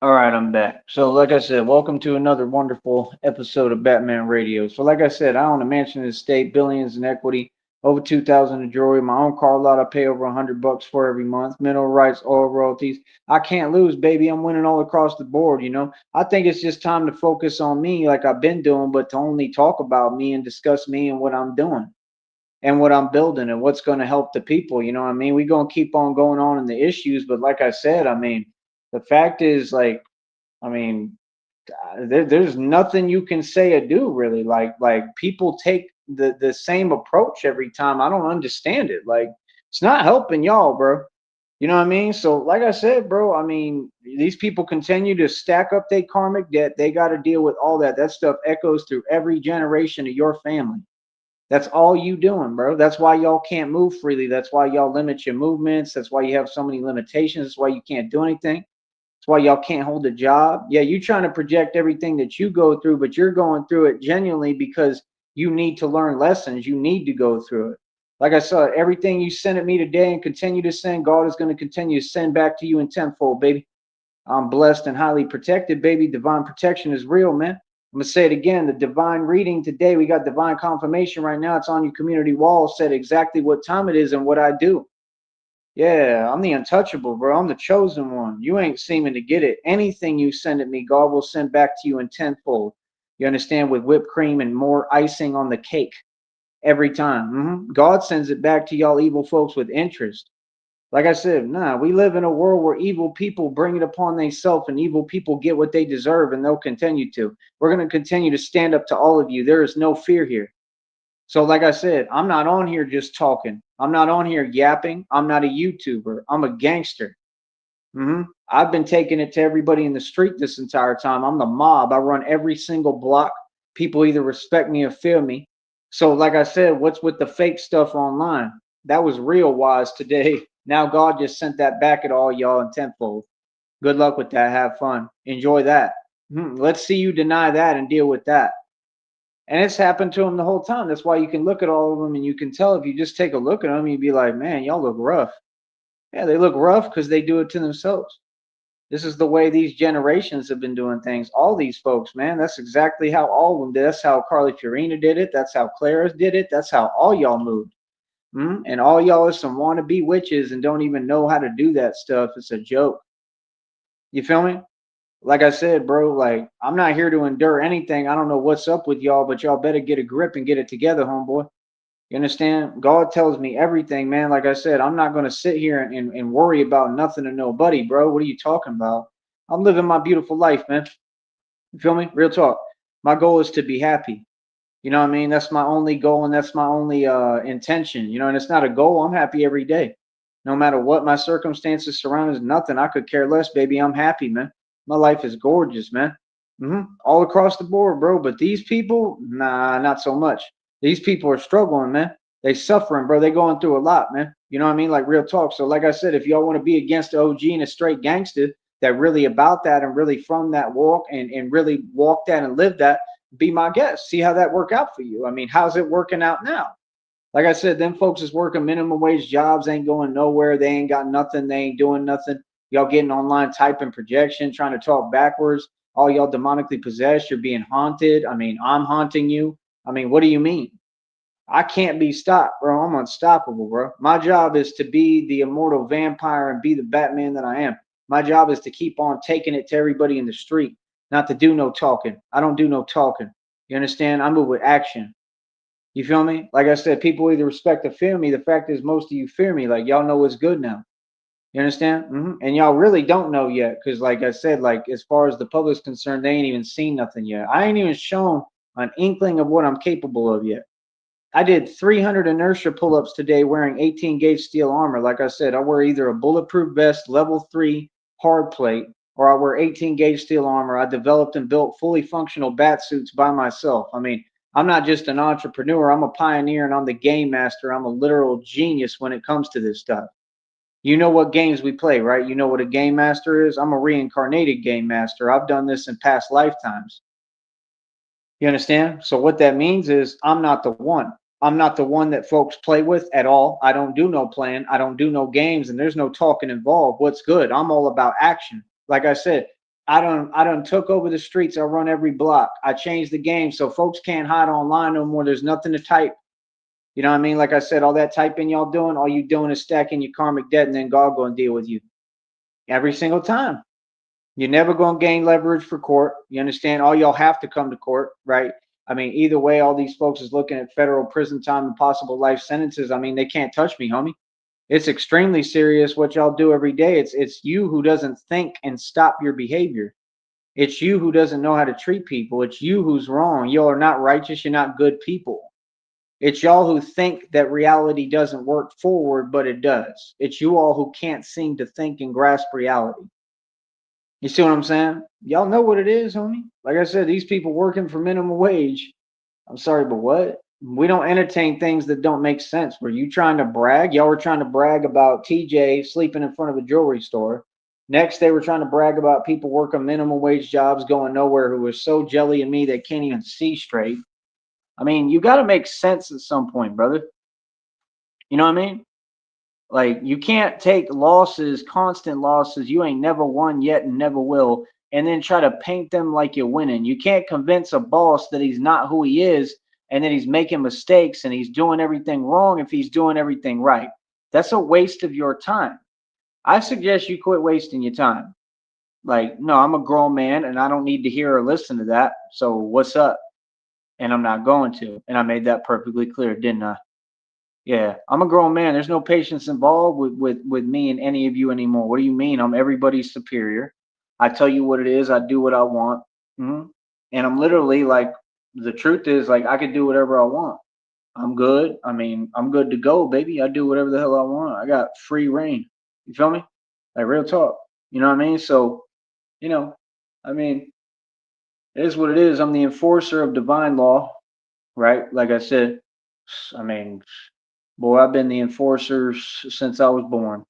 All right, I'm back. So, like I said, welcome to another wonderful episode of Batman Radio. So, like I said, I own a mansion in the state, billions in equity, over 2,000 in jewelry, my own car lot I pay over $100 for every month, mineral rights, oil royalties. I can't lose, baby. I'm winning all across the board. I think it's just time to focus on me, like I've been doing, but to only talk about me and discuss me and what I'm doing and what I'm building and what's going to help the people. You know what I mean? We're going to keep on going on in the issues, but like I said, I mean, the fact is, like, I mean, there's nothing you can say or do really. Like people take the same approach every time. I don't understand it. Like it's not helping y'all, bro. You know what I mean? So like I said, bro, I mean, these people continue to stack up their karmic debt. They got to deal with all that. That stuff echoes through every generation of your family. That's all you doing, bro. That's why y'all can't move freely. That's why y'all limit your movements. That's why you have so many limitations. That's why you can't do anything. That's why y'all can't hold a job. Yeah, you trying to project everything that you go through, but you're going through it genuinely because you need to learn lessons. You need to go through it. Like I said, everything you sent at me today and continue to send, God is going to continue to send back to you in tenfold, baby. I'm blessed and highly protected, baby. Divine protection is real, man. I'm gonna say it again. The divine reading today, we got divine confirmation right now. It's on your community wall. Said exactly what time it is and what I do. Yeah, I'm the untouchable, bro. I'm the chosen one. You ain't seeming to get it. Anything you send at me, God will send back to you in tenfold. You understand? With whipped cream and more icing on the cake every time. God sends it back to y'all evil folks with interest. Like I said, nah, we live in a world where evil people bring it upon themselves and evil people get what they deserve and they'll continue to. We're going to continue to stand up to all of you. There is no fear here. So, like I said, I'm not on here just talking. I'm not on here yapping. I'm not a YouTuber. I'm a gangster. I've been taking it to everybody in the street this entire time. I'm the mob. I run every single block. People either respect me or fear me. So, like I said, what's with the fake stuff online? That was real wise today. Now God just sent that back at all y'all in tenfold. Good luck with that. Have fun. Enjoy that. Let's see you deny that and deal with that. And it's happened to them the whole time. That's why you can look at all of them and you can tell if you just take a look at them, you'd be like, man, y'all look rough. Yeah, they look rough because they do it to themselves. This is the way these generations have been doing things. All these folks, man, that's exactly how all of them did. That's how Carly Fiorina did it. That's how Clara's did it. That's how all y'all moved. And all y'all is some wannabe witches and don't even know how to do that stuff. It's a joke. You feel me? Like I said, bro, like I'm not here to endure anything. I don't know what's up with y'all, but y'all better get a grip and get it together, homeboy. You understand? God tells me everything, man. Like I said, I'm not going to sit here and worry about nothing or nobody, bro. What are you talking about? I'm living my beautiful life, man. You feel me? Real talk. My goal is to be happy. You know what I mean? That's my only goal and that's my only intention. And it's not a goal. I'm happy every day. No matter what my circumstances surround is nothing. I could care less, baby. I'm happy, man. My life is gorgeous, man. All across the board, bro. But these people, nah, not so much. These people are struggling, man. They suffering, bro. They going through a lot, man. You know what I mean? Like real talk. So, like I said, if y'all want to be against the OG and a straight gangster that really about that and really from that walk and really walk that and live that, be my guest. See how that work out for you. I mean, how's it working out now? Like I said, them folks is working minimum wage jobs, ain't going nowhere. They ain't got nothing. They ain't doing nothing. Y'all getting online typing projection, trying to talk backwards. All y'all demonically possessed. You're being haunted. I mean, I'm haunting you. I mean, what do you mean? I can't be stopped, bro. I'm unstoppable, bro. My job is to be the immortal vampire and be the Batman that I am. My job is to keep on taking it to everybody in the street, not to do no talking. I don't do no talking. You understand? I move with action. You feel me? Like I said, people either respect or fear me. The fact is, most of you fear me. Like y'all know what's good now. You understand? And y'all really don't know yet, because like I said, like as far as the public's concerned, they ain't even seen nothing yet. I ain't even shown an inkling of what I'm capable of yet. I did 300 inertia pull-ups today wearing 18 gauge steel armor. Like I said, I wear either a bulletproof vest, level 3 hard plate, or I wear 18 gauge steel armor. I developed and built fully functional bat suits by myself. I mean, I'm not just an entrepreneur. I'm a pioneer and I'm the game master. I'm a literal genius when it comes to this stuff. You know what games we play, right? You know what a game master is? I'm a reincarnated game master. I've done this in past lifetimes. You understand? So what that means is I'm not the one. I'm not the one that folks play with at all. I don't do no playing. I don't do no games, and there's no talking involved. What's good? I'm all about action. Like I said, I done took over the streets. I run every block. I changed the game so folks can't hide online no more. There's nothing to type. You know what I mean? Like I said, all that typing y'all doing, all you doing is stacking your karmic debt, and then God gonna deal with you every single time. You're never gonna gain leverage for court. You understand? All y'all have to come to court, right? I mean, either way, all these folks is looking at federal prison time and possible life sentences. I mean, they can't touch me, homie. It's extremely serious what y'all do every day. It's you who doesn't think and stop your behavior. It's you who doesn't know how to treat people. It's you who's wrong. Y'all are not righteous. You're not good people. It's y'all who think that reality doesn't work forward, but it does. It's you all who can't seem to think and grasp reality. You see what I'm saying? Y'all know what it is, homie. Like I said, these people working for minimum wage. I'm sorry, but what? We don't entertain things that don't make sense. Were you trying to brag? Y'all were trying to brag about TJ sleeping in front of a jewelry store. Next, they were trying to brag about people working minimum wage jobs going nowhere who are so jelly and me they can't even see straight. I mean, you got to make sense at some point, brother. You know what I mean? Like, you can't take losses, constant losses. You ain't never won yet and never will, and then try to paint them like you're winning. You can't convince a boss that he's not who he is and that he's making mistakes and he's doing everything wrong if he's doing everything right. That's a waste of your time. I suggest you quit wasting your time. Like, no, I'm a grown man and I don't need to hear or listen to that. So what's up? And I'm not going to. And I made that perfectly clear, didn't I? Yeah, I'm a grown man. There's no patience involved with me and any of you anymore. What do you mean? I'm everybody's superior. I tell you what it is. I do what I want. hmm And I'm literally like, the truth is, like, I could do whatever I want. I'm good. I mean, I'm good to go, baby. I do whatever the hell I want. I got free reign. You feel me? Like, real talk. You know what I mean? So, you know, I mean, it is what it is. I'm the enforcer of divine law, right? Like I said, I mean, boy, I've been the enforcer since I was born.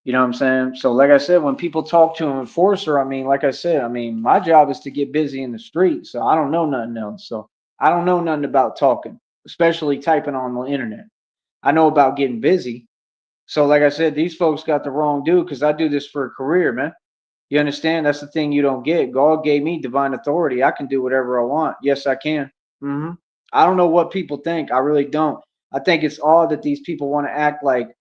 You know what I'm saying? So, like I said, when people talk to an enforcer, I mean, like I said, I mean, my job is to get busy in the street. So I don't know nothing else. So I don't know nothing about talking, especially typing on the internet. I know about getting busy. So, like I said, these folks got the wrong dude because I do this for a career, man. You understand? That's the thing you don't get. God gave me divine authority. I can do whatever I want. Yes, I can. I don't know what people think. I really don't. I think it's odd that these people want to act like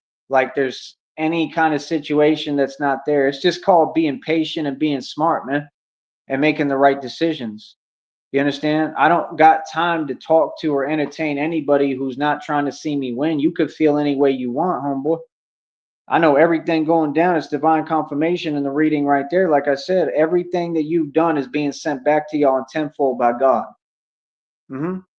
there's any kind of situation that's not there. It's just called being patient and being smart, man, and making the right decisions. You understand? I don't got time to talk to or entertain anybody who's not trying to see me win. You could feel any way you want, homeboy. I know everything going down is divine confirmation in the reading right there. Like I said, everything that you've done is being sent back to y'all in tenfold by God.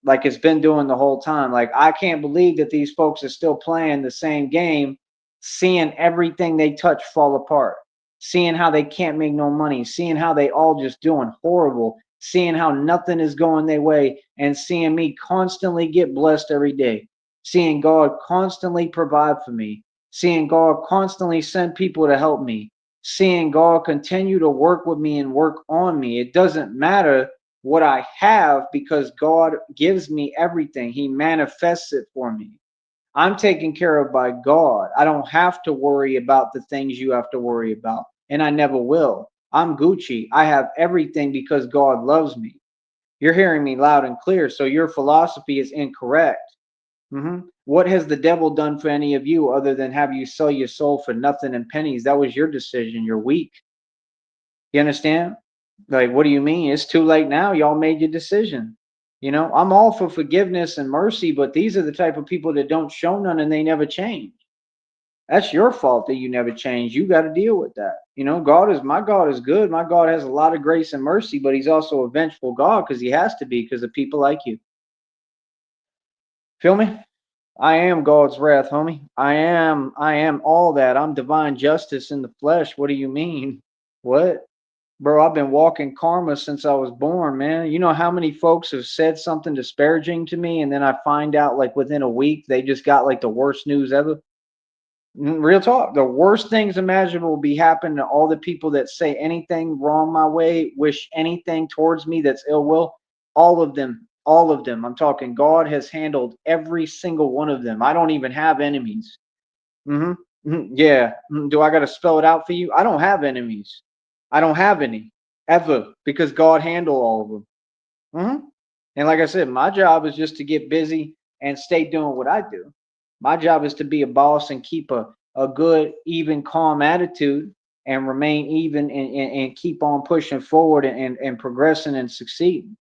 Like it's been doing the whole time. Like I can't believe that these folks are still playing the same game, seeing everything they touch fall apart, seeing how they can't make no money, seeing how they all just doing horrible, seeing how nothing is going their way, and seeing me constantly get blessed every day, seeing God constantly provide for me, seeing God constantly send people to help me, seeing God continue to work with me and work on me. It doesn't matter what I have because God gives me everything. He manifests it for me. I'm taken care of by God. I don't have to worry about the things you have to worry about, and I never will. I'm Gucci. I have everything because God loves me. You're hearing me loud and clear, so your philosophy is incorrect. What has the devil done for any of you other than have you sell your soul for nothing and pennies? That was your decision. You're weak. You understand? Like, what do you mean? It's too late now. Y'all made your decision. You know, I'm all for forgiveness and mercy, but these are the type of people that don't show none and they never change. That's your fault that you never change. You got to deal with that. You know, my God is good. My God has a lot of grace and mercy, but he's also a vengeful God because he has to be because of people like you. Feel me? I am God's wrath, homie. I am all that. I'm divine justice in the flesh. What do you mean? What? Bro, I've been walking karma since I was born, man. You know how many folks have said something disparaging to me, and then I find out like within a week they just got like the worst news ever? Real talk. The worst things imaginable will be happening to all the people that say anything wrong my way, wish anything towards me that's ill will. All of them. All of them. I'm talking God has handled every single one of them. I don't even have enemies. Yeah. Do I got to spell it out for you? I don't have enemies. I don't have any. ever, because God handled all of them. And like I said, my job is just to get busy and stay doing what I do. My job is to be a boss and keep a good, even, calm attitude and remain even and keep on pushing forward and progressing and succeeding.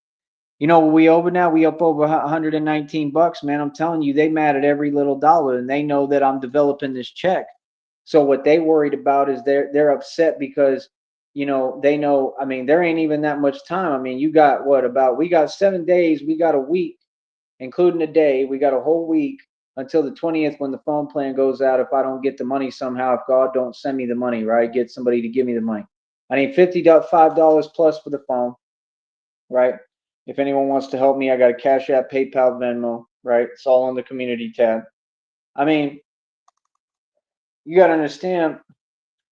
You know, we over now, we up over 119 bucks, man. I'm telling you, they mad at every little dollar and they know that I'm developing this check. So what they worried about is they're upset because, you know, they know, I mean, there ain't even that much time. I mean, you got what, about, we got 7 days, we got a week, including a day, we got a whole week until the 20th when the phone plan goes out. If I don't get the money somehow, if God don't send me the money, right, get somebody to give me the money. I need $55 plus for the phone, right? If anyone wants to help me, I got a Cash App, PayPal, Venmo, right? It's all on the community tab. I mean, you got to understand,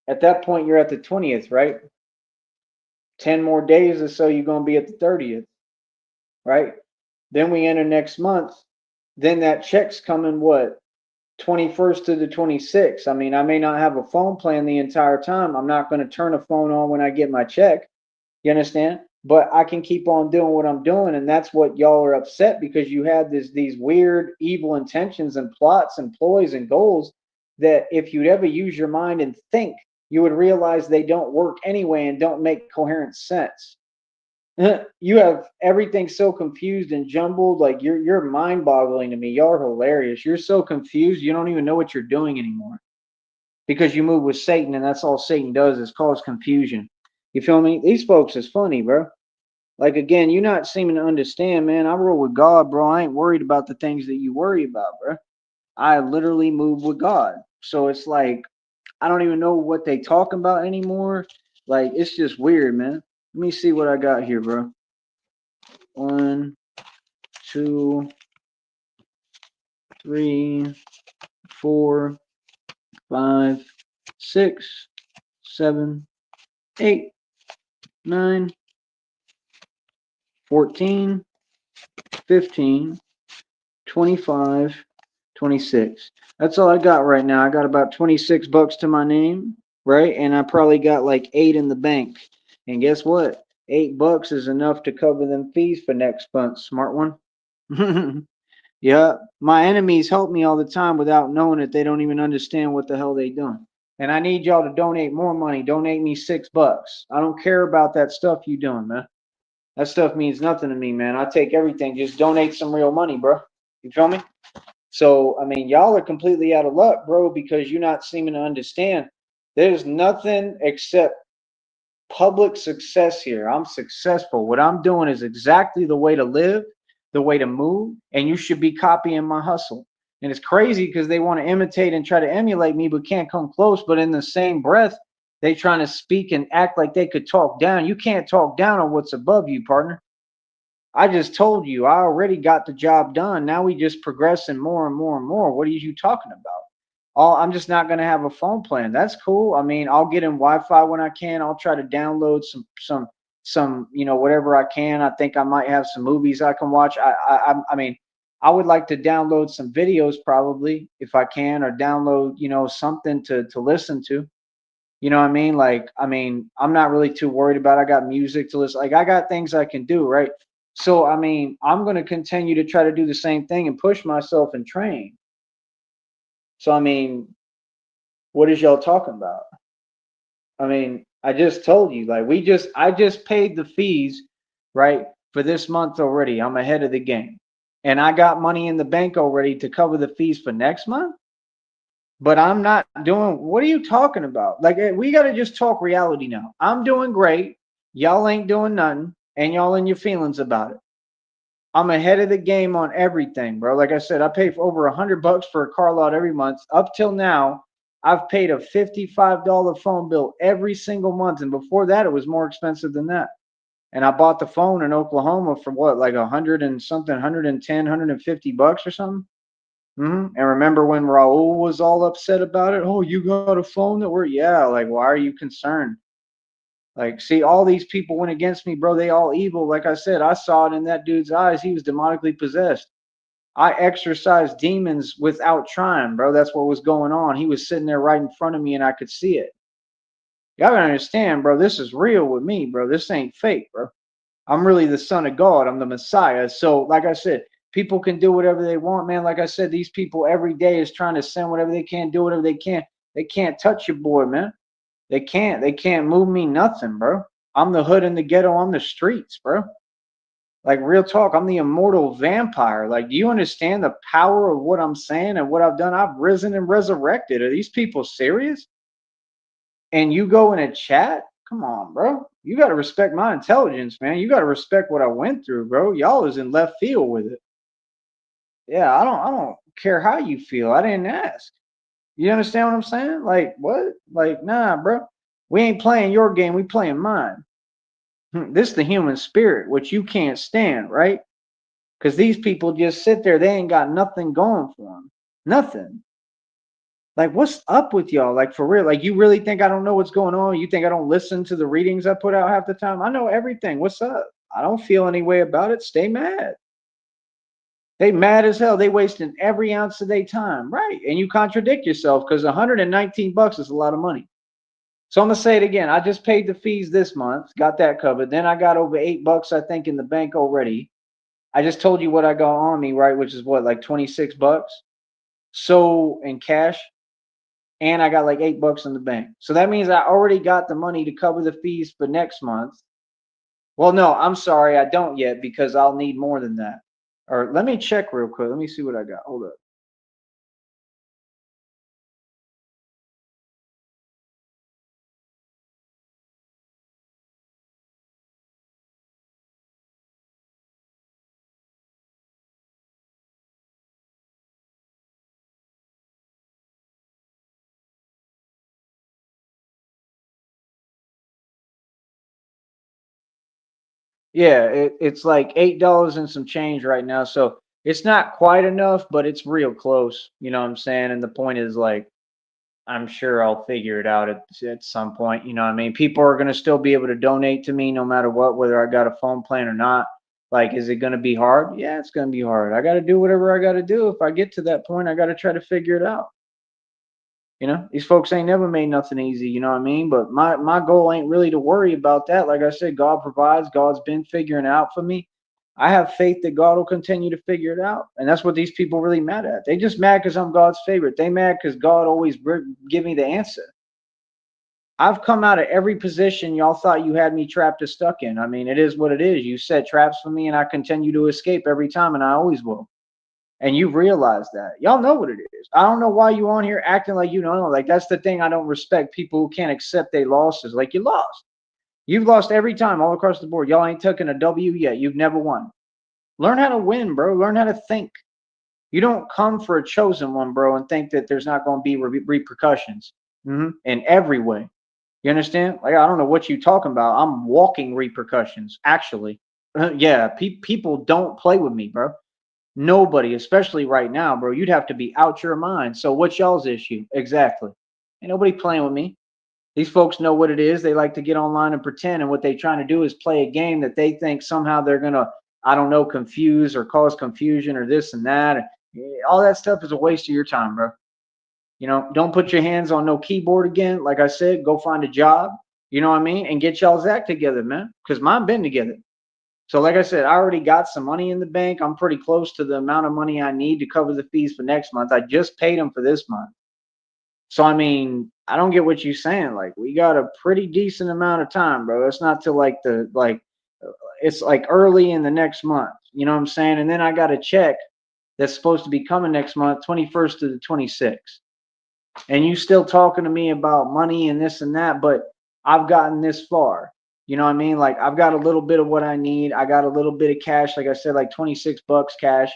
at that point, you're at the 20th, right? 10 more days or so, you're going to be at the 30th, right? Then we enter next month. Then that check's coming, what, 21st to the 26th. I mean, I may not have a phone plan the entire time. I'm not going to turn a phone on when I get my check. You understand? But I can keep on doing what I'm doing, and that's what y'all are upset, because you had these weird, evil intentions and plots and ploys and goals that if you'd ever use your mind and think, you would realize they don't work anyway and don't make coherent sense. You have everything so confused and jumbled, like you're mind-boggling to me. Y'all are hilarious. You're so confused, you don't even know what you're doing anymore because you move with Satan, and that's all Satan does is cause confusion. You feel me? These folks is funny, bro. Like, again, you're not seeming to understand, man. I roll with God, bro. I ain't worried about the things that you worry about, bro. I literally move with God. So it's like I don't even know what they talking about anymore. Like, it's just weird, man. Let me see what I got here, bro. 1, 2, 3, 4, 5, 6, 7, 8, 9, 14, 15, 25, 26. That's all I got right now. I got about 26 bucks to my name, right? And I probably got like 8 in the bank. And guess what? $8 is enough to cover them fees for next month. Smart one. Yeah, my enemies help me all the time without knowing it. They don't even understand what the hell they doing. And I need y'all to donate more money. Donate me $6. I don't care about that stuff you doing, man. That stuff means nothing to me, man. I take everything. Just donate some real money, bro. You feel me? So, I mean, y'all are completely out of luck, bro, because you're not seeming to understand. There's nothing except public success here. I'm successful. What I'm doing is exactly the way to live, the way to move, and you should be copying my hustle. And it's crazy because they want to imitate and try to emulate me, but can't come close. But in the same breath, they trying to speak and act like they could talk down. You can't talk down on what's above you, partner. I just told you I already got the job done. Now we just progressing more and more and more. What are you talking about? I'm just not gonna have a phone plan. That's cool. I mean, I'll get in Wi-Fi when I can. I'll try to download some whatever I can. I think I might have some movies I can watch. I mean, I would like to download some videos probably if I can, or download something to listen to. You know what I mean? Like, I mean, I'm not really too worried about it. I got music to listen. Like, I got things I can do, right? So, I mean, I'm going to continue to try to do the same thing and push myself and train. So, I mean, what is y'all talking about? I mean, I just told you, like, I just paid the fees, right, for this month already. I'm ahead of the game. And I got money in the bank already to cover the fees for next month. But I'm not doing, what are you talking about? Like, we got to just talk reality now. I'm doing great. Y'all ain't doing nothing. And y'all in your feelings about it. I'm ahead of the game on everything, bro. Like I said, I pay for over $100 for a car lot every month. Up till now, I've paid a $55 phone bill every single month. And before that, it was more expensive than that. And I bought the phone in Oklahoma for what, like 100 and something, 110, $150 or something. And remember when Raul was all upset about it? Oh, you got a phone that we're, yeah, like, why are you concerned? Like, see, all these people went against me, bro. They all evil. Like I said, I saw it in that dude's eyes. He was demonically possessed. I exorcised demons without trying, bro. That's what was going on. He was sitting there right in front of me and I could see it. Y'all gotta understand, bro. This is real with me, bro. This ain't fake, bro. I'm really the son of God. I'm the Messiah. So, like I said, people can do whatever they want, man. Like I said, these people every day is trying to send whatever they can, do whatever they can. They can't touch your boy, man. They can't. They can't move me nothing, bro. I'm the hood in the ghetto on the streets, bro. Like real talk, I'm the immortal vampire. Like, do you understand the power of what I'm saying and what I've done? I've risen and resurrected. Are these people serious? And you go in a chat? Come on, bro. You got to respect my intelligence, man. You got to respect what I went through, bro. Y'all is in left field with it. Yeah, I don't care how you feel. I didn't ask. You understand what I'm saying? Like, what? Like, nah, bro. We ain't playing your game. We playing mine. This is the human spirit, which you can't stand, right? Because these people just sit there. They ain't got nothing going for them. Nothing. Like, what's up with y'all? Like, for real? Like, you really think I don't know what's going on? You think I don't listen to the readings I put out half the time? I know everything. What's up? I don't feel any way about it. Stay mad. They mad as hell. They wasting every ounce of their time. Right. And you contradict yourself because 119 bucks is a lot of money. So I'm gonna say it again. I just paid the fees this month, got that covered. Then I got over $8, I think, in the bank already. I just told you what I got on me, right? Which is what, like 26 bucks? So in cash, and I got like $8 in the bank. So that means I already got the money to cover the fees for next month. Well, no, I'm sorry, I don't yet because I'll need more than that. Or let me check real quick. Let me see what I got. Hold up. Yeah, it's like $8 and some change right now. So it's not quite enough, but it's real close. You know what I'm saying? And the point is like I'm sure I'll figure it out at some point. You know what I mean? People are going to still be able to donate to me no matter what, whether I got a phone plan or not. Like, is it going to be hard? Yeah, it's going to be hard. I got to do whatever I got to do. If I get to that point, I got to try to figure it out. You know, these folks ain't never made nothing easy. You know what I mean? But my goal ain't really to worry about that. Like I said, God provides. God's been figuring it out for me. I have faith that God will continue to figure it out, and that's what these people really mad at. They just mad because I'm God's favorite. They mad because God always give me the answer. I've come out of every position y'all thought you had me trapped or stuck in. I mean, it is what it is. You set traps for me, and I continue to escape every time, and I always will. And you realize that. Y'all know what it is. I don't know why you on here acting like you don't know. Like, that's the thing I don't respect. People who can't accept their losses. Like, you lost. You've lost every time all across the board. Y'all ain't taken a W yet. You've never won. Learn how to win, bro. Learn how to think. You don't come for a chosen one, bro, and think that there's not going to be repercussions in every way. You understand? Like, I don't know what you talking about. I'm walking repercussions, actually. Yeah, people don't play with me, bro. Nobody, especially right now, bro. You'd have to be out your mind. So what's y'all's issue? Exactly. Ain't nobody playing with me. These folks know what it is. They like to get online and pretend, and what they trying to do is play a game that they think somehow they're gonna, I don't know, confuse or cause confusion or this and that. All that stuff is a waste of your time, bro. You know, don't put your hands on no keyboard again. Like I said, go find a job. You know what I mean? And get y'all's act together, man. Because mine been together. So, like I said, I already got some money in the bank. I'm pretty close to the amount of money I need to cover the fees for next month. I just paid them for this month. So, I mean, I don't get what you're saying. Like, we got a pretty decent amount of time, bro. It's not till like it's like early in the next month. You know what I'm saying? And then I got a check that's supposed to be coming next month, 21st to the 26th. And you still talking to me about money and this and that, but I've gotten this far. You know what I mean? Like, I've got a little bit of what I need. I got a little bit of cash. Like I said, like 26 bucks cash.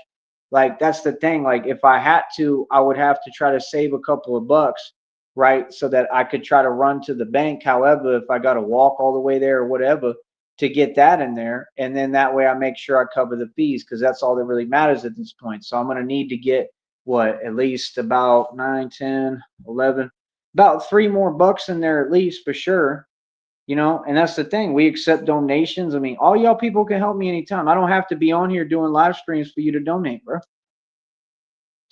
Like, that's the thing. Like, if I had to, I would have to try to save a couple of bucks, right? So that I could try to run to the bank. However, if I got to walk all the way there or whatever to get that in there, and then that way I make sure I cover the fees, because that's all that really matters at this point. So I'm going to need to get what, at least about 9, 10, 11, about 3 more bucks in there at least, for sure. You know, and that's the thing. We accept donations. I mean, all y'all people can help me anytime. I don't have to be on here doing live streams for you to donate, bro.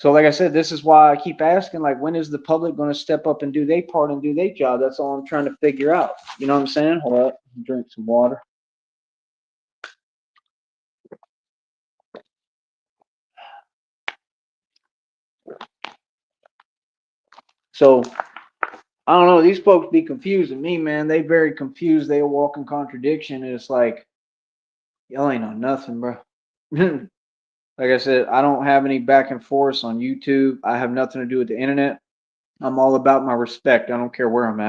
So, like I said, this is why I keep asking, like, when is the public going to step up and do their part and do their job? That's all I'm trying to figure out. You know what I'm saying? Hold up, drink some water. So, I don't know. These folks be confusing me, man. They very confused. They walk in contradiction. And it's like, y'all ain't on nothing, bro. Like I said, I don't have any back and forth on YouTube. I have nothing to do with the internet. I'm all about my respect. I don't care where I'm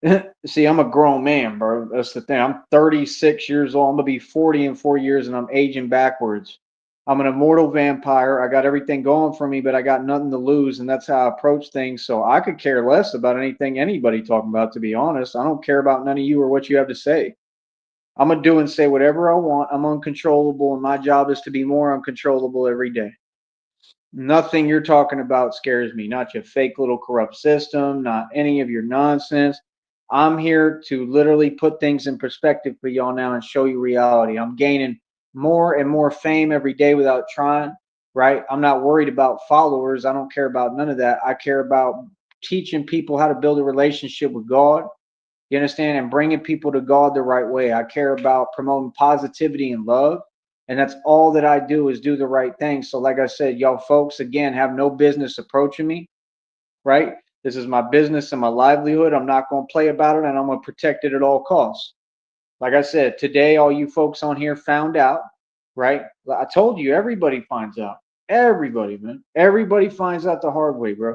at. See, I'm a grown man, bro. That's the thing. I'm 36 years old. I'm gonna be 40 in 4 years, and I'm aging backwards. I'm an immortal vampire. I got everything going for me, but I got nothing to lose, and that's how I approach things. So I could care less about anything anybody talking about, to be honest. I don't care about none of you or what you have to say. I'm gonna do and say whatever I want. I'm uncontrollable, and my job is to be more uncontrollable every day. Nothing you're talking about scares me. Not your fake little corrupt system, not any of your nonsense. I'm here to literally put things in perspective for y'all now and show you reality. I'm gaining more and more fame every day without trying, right? I'm not worried about followers. I don't care about none of that. I care about teaching people how to build a relationship with God. You understand? And bringing people to God the right way. I care about promoting positivity and love. And that's all that I do is do the right thing. So, like I said, y'all folks, again, have no business approaching me, right? This is my business and my livelihood. I'm not going to play about it and I'm going to protect it at all costs. Like I said, today, all you folks on here found out, right? I told you, everybody finds out. Everybody, man. Everybody finds out the hard way, bro,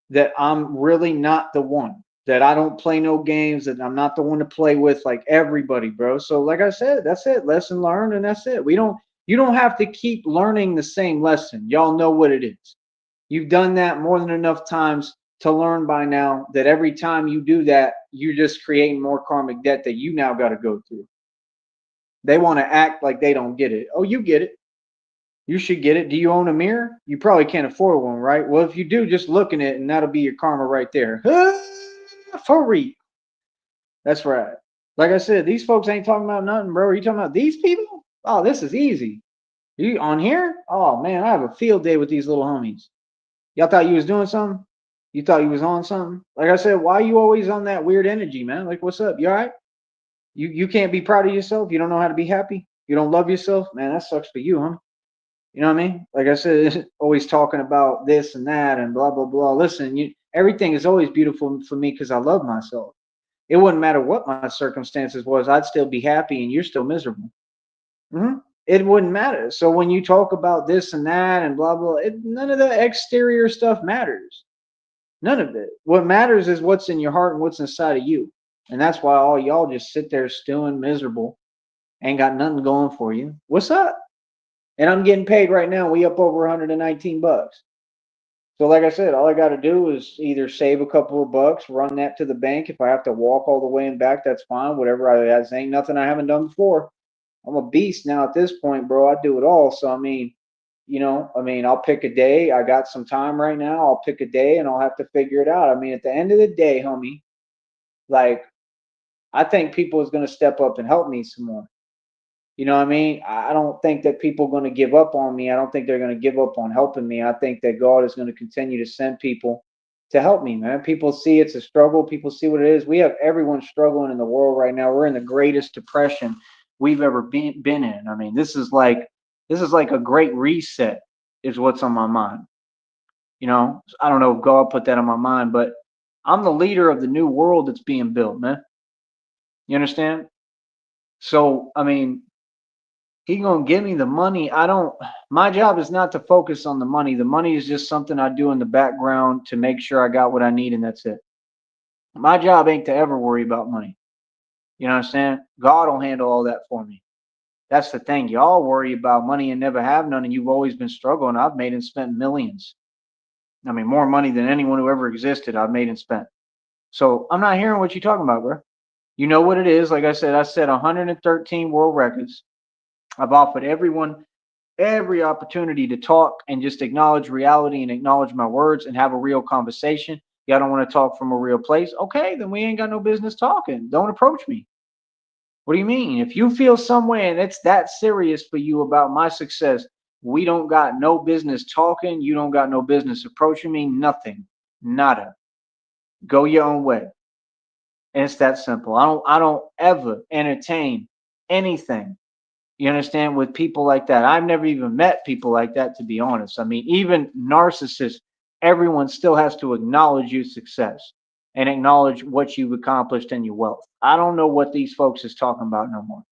that I'm really not the one, that I don't play no games, that I'm not the one to play with like everybody, bro. So like I said, that's it. Lesson learned, and that's it. You don't have to keep learning the same lesson. Y'all know what it is. You've done that more than enough times to learn by now that every time you do that, you're just creating more karmic debt that you now got to go through. They want to act like they don't get it. Oh, you get it. You should get it. Do you own a mirror? You probably can't afford one, right? Well, if you do, just look in it and that'll be your karma right there. For real. That's right. Like I said, these folks ain't talking about nothing, bro. Are you talking about these people? Oh, this is easy. You on here? Oh man, I have a field day with these little homies. Y'all thought you was doing something? You thought you was on something? Like I said, why you always on that weird energy, man? Like, what's up? You all right? You can't be proud of yourself? You don't know how to be happy? You don't love yourself? Man, that sucks for you, huh? You know what I mean? Like I said, always talking about this and that and blah blah blah. Listen, everything is always beautiful for me because I love myself. It wouldn't matter what my circumstances was, I'd still be happy, and you're still miserable. It wouldn't matter. So when you talk about this and that and blah blah, none of the exterior stuff matters. None of it. What matters is what's in your heart and what's inside of you. And that's why all y'all just sit there stewing miserable, ain't got nothing going for you. What's up? And I'm getting paid right now. We up over 119 bucks. So like I said, all I got to do is either save a couple of bucks, run that to the bank. If I have to walk all the way and back, that's fine. Whatever. That ain't nothing I haven't done before. I'm a beast now at this point, bro. I do it all. So I mean, I'll pick a day. I got some time right now. I'll pick a day and I'll have to figure it out. I mean, at the end of the day, homie, like I think people is gonna step up and help me some more. You know what I mean? I don't think that people are going to give up on me. I don't think they're going to give up on helping me. I think that God is going to continue to send people to help me, man. People see it's a struggle. People see what it is. We have everyone struggling in the world right now. We're in the greatest depression we've ever been in. I mean, this is like a great reset is what's on my mind. I don't know if God put that on my mind, but I'm the leader of the new world that's being built, man. You understand? So, I mean, he gonna give me the money. I don't. My job is not to focus on the money. The money is just something I do in the background to make sure I got what I need, and that's it. My job ain't to ever worry about money. You know what I'm saying? God will handle all that for me. That's the thing. Y'all worry about money and never have none, and you've always been struggling. I've made and spent millions. I mean, more money than anyone who ever existed. I've made and spent. So I'm not hearing what you're talking about, bro. You know what it is. Like I said 113 world records. I've offered everyone every opportunity to talk and just acknowledge reality and acknowledge my words and have a real conversation. Y'all don't want to talk from a real place. Okay, then we ain't got no business talking. Don't approach me. What do you mean? If you feel some way and it's that serious for you about my success, We don't got no business talking. You don't got no business approaching me. Nothing. Nada. Go your own way. And it's that simple. I don't ever entertain anything. You understand? With people like that. I've never even met people like that, to be honest. I mean, even narcissists, everyone still has to acknowledge your success and acknowledge what you've accomplished and your wealth. I don't know what these folks is talking about no more.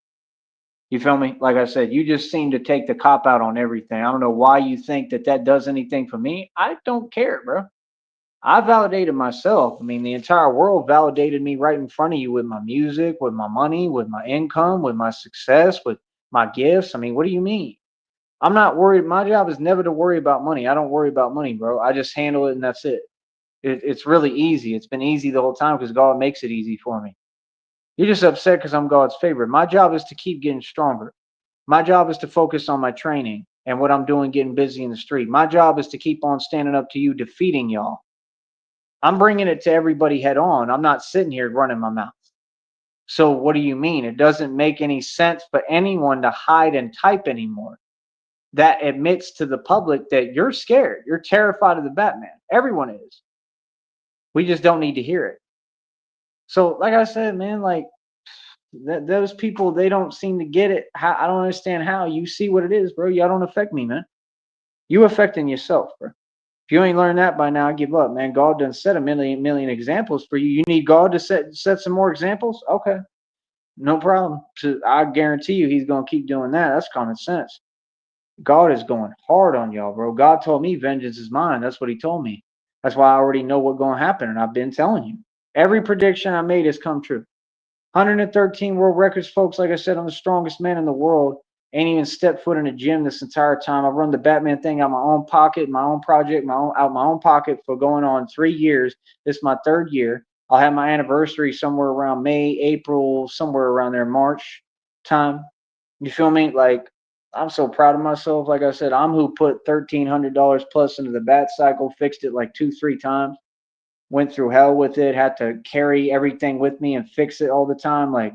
You feel me? Like I said, you just seem to take the cop out on everything. I don't know why you think that that does anything for me. I don't care, bro. I validated myself. I mean, the entire world validated me right in front of you with my music, with my money, with my income, with my success, with my gifts. I mean, what do you mean? I'm not worried. My job is never to worry about money. I don't worry about money, bro. I just handle it and that's it. It's really easy. It's been easy the whole time because God makes it easy for me. You're just upset because I'm God's favorite. My job is to keep getting stronger. My job is to focus on my training and what I'm doing, getting busy in the street. My job is to keep on standing up to you, defeating y'all. I'm bringing it to everybody head on. I'm not sitting here running my mouth. So what do you mean? It doesn't make any sense for anyone to hide and type anymore. That admits to the public that you're scared. You're terrified of the Batman. Everyone is. We just don't need to hear it. So, like I said, man, like those people, they don't seem to get it. How, I don't understand how. You see what it is, bro. Y'all don't affect me, man. You affecting yourself, bro. If you ain't learned that by now, give up, man. God done set a million examples for you. You need God to set some more examples? Okay. No problem. So I guarantee you he's gonna keep doing that. That's common sense. God is going hard on y'all, bro. God told me vengeance is mine. That's what he told me. That's why I already know what's gonna happen, and I've been telling you. Every prediction I made has come true. 113 world records, folks. Like I said, I'm the strongest man in the world. Ain't even stepped foot in a gym this entire time. I run the Batman thing out my own pocket, my own project, out my own pocket for going on 3 years. This is my third year. I'll have my anniversary somewhere around May, April, somewhere around there, March time. You feel me? Like, I'm so proud of myself. Like I said, I'm who put $1,300 plus into the bat cycle, fixed it like 2, 3 times, went through hell with it, had to carry everything with me and fix it all the time. Like,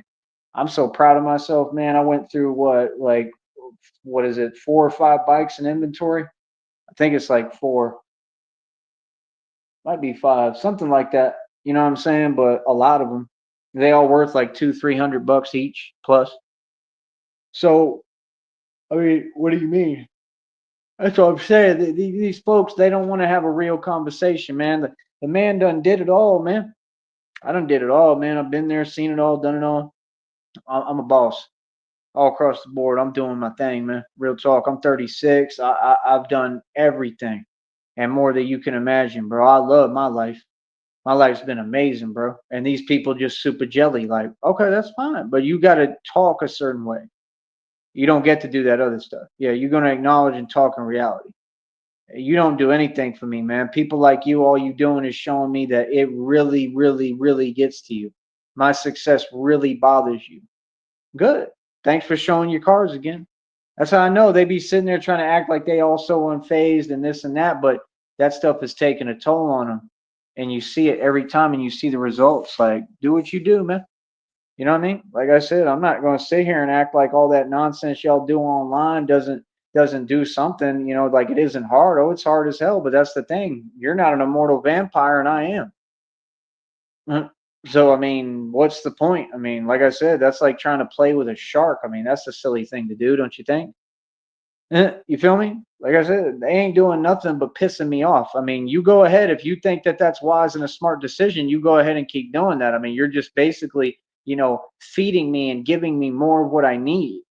I'm so proud of myself, man. I went through what is it, 4 or 5 bikes in inventory? I think it's like four, might be five, something like that. You know what I'm saying? But a lot of them, they all worth like 200, 300 bucks each plus. So, I mean, what do you mean? That's what I'm saying. These folks, they don't want to have a real conversation, man. The man done did it all, man. I done did it all, man. I've been there, seen it all, done it all. I'm a boss all across the board. I'm doing my thing, man. Real talk. I'm 36. I've done everything and more than you can imagine, bro. I love my life. My life's been amazing, bro. And these people just super jelly. Like, okay, that's fine, but you got to talk a certain way. You don't get to do that other stuff. Yeah, you're gonna acknowledge and talk in reality. You don't do anything for me, man. People like you, all you doing is showing me that it really, really, really gets to you. My success really bothers you. Good. Thanks for showing your cards again. That's how I know they be sitting there trying to act like they all so unfazed and this and that, but that stuff is taking a toll on them. And you see it every time and you see the results. Like, do what you do, man. You know what I mean? Like I said, I'm not going to sit here and act like all that nonsense y'all do online doesn't do something, like it isn't hard. Oh, it's hard as hell, but that's the thing. You're not an immortal vampire and I am. So, I mean, what's the point? I mean, like I said, that's like trying to play with a shark. I mean, that's a silly thing to do, don't you think? You feel me? Like I said, they ain't doing nothing but pissing me off. I mean, you go ahead. If you think that that's wise and a smart decision, you go ahead and keep doing that. I mean, you're just basically, feeding me and giving me more of what I need,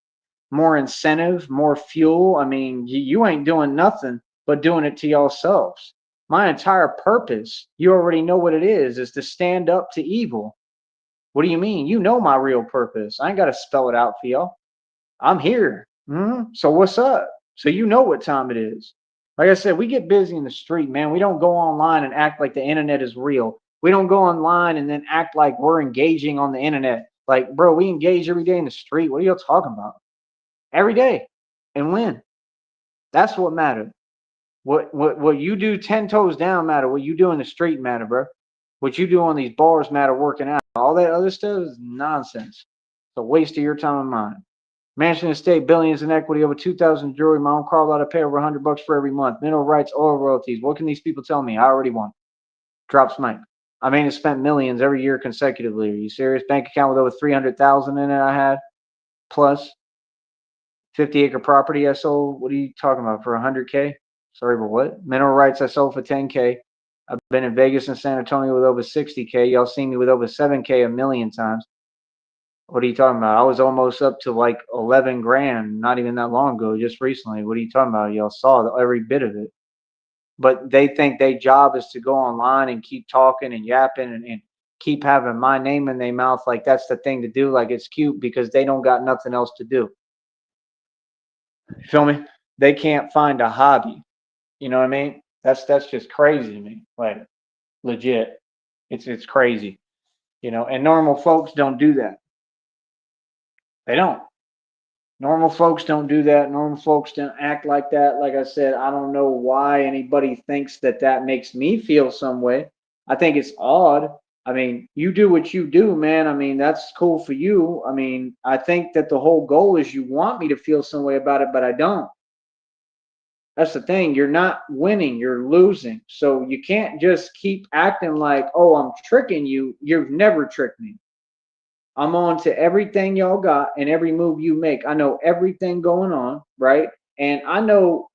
more incentive, more fuel. I mean, you ain't doing nothing but doing it to yourselves. My entire purpose, you already know what it is to stand up to evil. What do you mean? You know my real purpose. I ain't got to spell it out for y'all. I'm here. So what's up? So you know what time it is. Like I said, we get busy in the street, man. We don't go online and act like the internet is real. We don't go online and then act like we're engaging on the internet. Like, bro, we engage every day in the street. What are y'all talking about? Every day. And when? That's what matters. What you do 10 toes down matter. What you do in the street matter, bro. What you do on these bars matter working out. All that other stuff is nonsense. It's a waste of your time and mine. Mansion estate, billions in equity, over 2,000 jewelry. My own car lot. I pay over $100 for every month. Mineral rights, oil royalties. What can these people tell me? I already won. Drops mic. I mean, I spent millions every year consecutively. Are you serious? Bank account with over 300,000 in it. I had plus 50-acre property I sold. What are you talking about for 100K? Sorry, but what? Mineral rights I sold for 10K. I've been in Vegas and San Antonio with over 60K. Y'all seen me with over 7K a million times. What are you talking about? I was almost up to like 11 grand not even that long ago, just recently. What are you talking about? Y'all saw every bit of it. But they think their job is to go online and keep talking and yapping and keep having my name in their mouth like that's the thing to do, like it's cute because they don't got nothing else to do. You feel me? They can't find a hobby. You know what I mean? That's just crazy to me. Like legit. It's crazy. You know, and normal folks don't do that. They don't. Normal folks don't do that. Normal folks don't act like that. Like I said, I don't know why anybody thinks that that makes me feel some way. I think it's odd. I mean, you do what you do, man. I mean, that's cool for you. I mean, I think that the whole goal is you want me to feel some way about it, but I don't. That's the thing. You're not winning, you're losing. So you can't just keep acting like, oh, I'm tricking you. You've never tricked me. I'm on to everything y'all got and every move you make. I know everything going on, right? And I know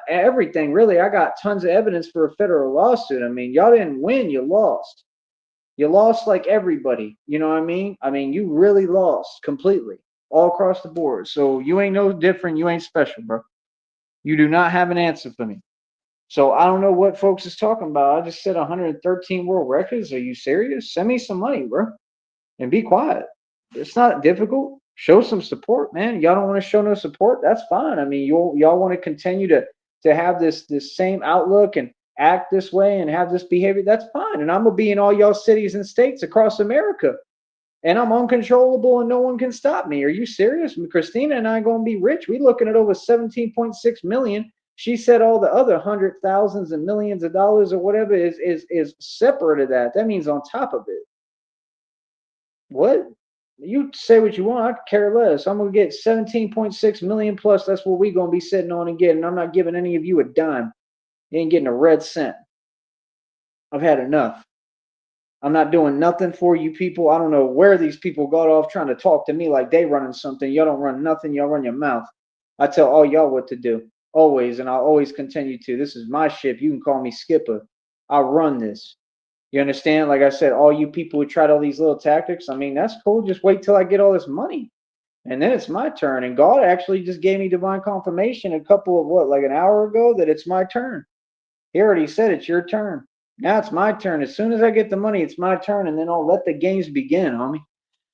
everything, really. I got tons of evidence for a federal lawsuit. I mean, y'all didn't win, you lost. You lost like everybody. You know what I mean? I mean, you really lost completely all across the board. So you ain't no different. You ain't special, bro. You do not have an answer for me. So I don't know what folks is talking about. I just said 113 world records. Are you serious? Send me some money, bro, and be quiet. It's not difficult. Show some support, man. Y'all don't want to show no support. That's fine. I mean, y'all want to continue to have this same outlook and act this way and have this behavior. That's fine. And I'm gonna be in all y'all cities and states across America, and I'm uncontrollable, and no one can stop me. Are you serious? Christina and I gonna be rich. We looking at over 17.6 million. She said all the other hundred thousands and millions of dollars or whatever is separate of that. That means on top of it. What? You say what you want. I care less. I'm gonna get 17.6 million plus. That's what we gonna be sitting on and getting. I'm not giving any of you a dime. You ain't getting a red cent. I've had enough. I'm not doing nothing for you people. I don't know where these people got off trying to talk to me like they running something. Y'all don't run nothing. Y'all run your mouth. I tell all y'all what to do. Always, and I'll always continue to. This is my ship. You can call me Skipper. I run this. You understand? Like I said, all you people who tried all these little tactics, I mean, that's cool. Just wait till I get all this money. And then it's my turn. And God actually just gave me divine confirmation a couple of like an hour ago that it's my turn. He already said it's your turn. Now it's my turn. As soon as I get the money, it's my turn. And then I'll let the games begin, homie.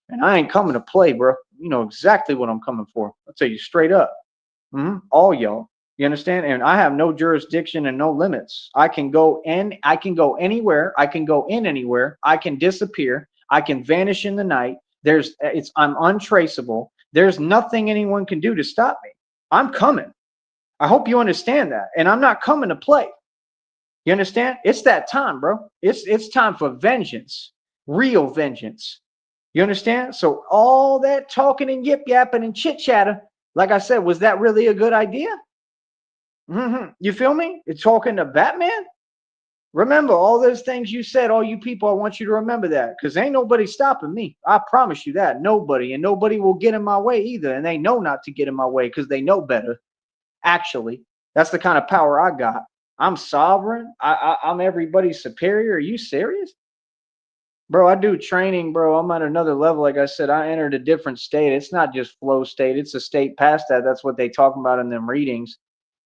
And I ain't coming to play, bro. You know exactly what I'm coming for. I'll tell you straight up. All y'all. You understand? And I have no jurisdiction and no limits. I can go in, I can go anywhere, I can go in anywhere, I can disappear, I can vanish in the night. I'm untraceable. There's nothing anyone can do to stop me. I'm coming. I hope you understand that. And I'm not coming to play. You understand? It's that time, bro. It's time for vengeance. Real vengeance. You understand? So all that talking and yip yapping and chit chatter, like I said, was that really a good idea? You feel me? It's talking to Batman. Remember all those things you said, all you people. I want you to remember that because ain't nobody stopping me. I promise you that. Nobody. And nobody will get in my way either. And they know not to get in my way because they know better. Actually, that's the kind of power I got. I'm sovereign. I'm everybody's superior. Are you serious? Bro, I do training, bro. I'm at another level. Like I said, I entered a different state. It's not just flow state. It's a state past that. That's what they talk about in them readings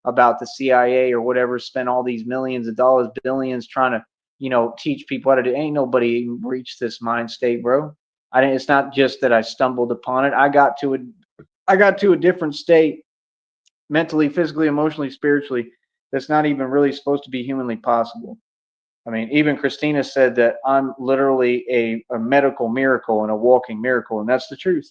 about the CIA or whatever, spent all these millions of dollars, billions trying to, teach people how to do. Ain't nobody reached this mind state, bro. It's not just that I stumbled upon it. I got to a different state mentally, physically, emotionally, spiritually. That's not even really supposed to be humanly possible. I mean, even Christina said that I'm literally a medical miracle and a walking miracle, and that's the truth.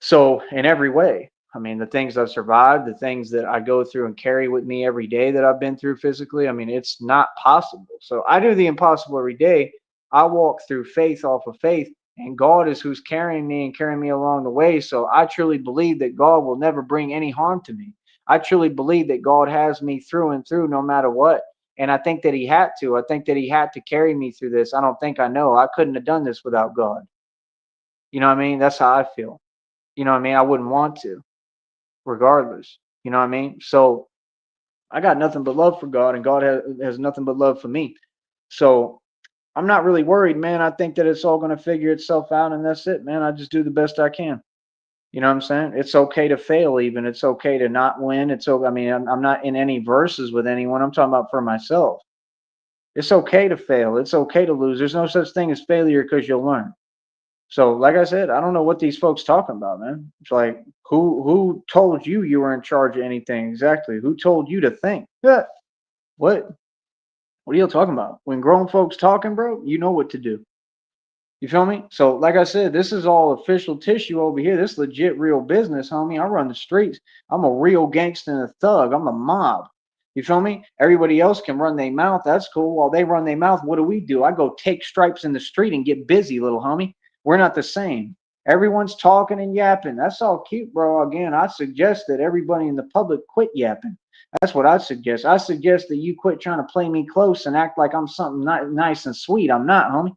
So in every way, I mean, the things I've survived, the things that I go through and carry with me every day that I've been through physically, I mean, it's not possible. So I do the impossible every day. I walk through faith off of faith. And God is who's carrying me and carrying me along the way. So I truly believe that God will never bring any harm to me. I truly believe that God has me through and through no matter what. And I think that he had to. I think that he had to carry me through this. I don't think I know. I couldn't have done this without God. You know what I mean? That's how I feel. You know what I mean? I wouldn't want to, regardless. You know what I mean? So I got nothing but love for God, and God has nothing but love for me. So I'm not really worried, man. I think that it's all going to figure itself out, and that's it, man. I just do the best I can. You know what I'm saying? It's okay to fail, even. It's okay to not win. It's okay. I mean, I'm not in any verses with anyone. I'm talking about for myself. It's okay to fail. It's okay to lose. There's no such thing as failure because you'll learn. So, like I said, I don't know what these folks talking about, man. It's like, who told you you were in charge of anything exactly? Who told you to think? Yeah. What? What are you talking about? When grown folks talking, bro, you know what to do. You feel me? So, like I said, this is all official tissue over here. This legit real business, homie. I run the streets. I'm a real gangster and a thug. I'm a mob. You feel me? Everybody else can run their mouth. That's cool. While they run their mouth, what do? I go take stripes in the street and get busy, little homie. We're not the same. Everyone's talking and yapping. That's all cute, bro. Again, I suggest that everybody in the public quit yapping. That's what I suggest. I suggest that you quit trying to play me close and act like I'm something nice and sweet. I'm not, homie.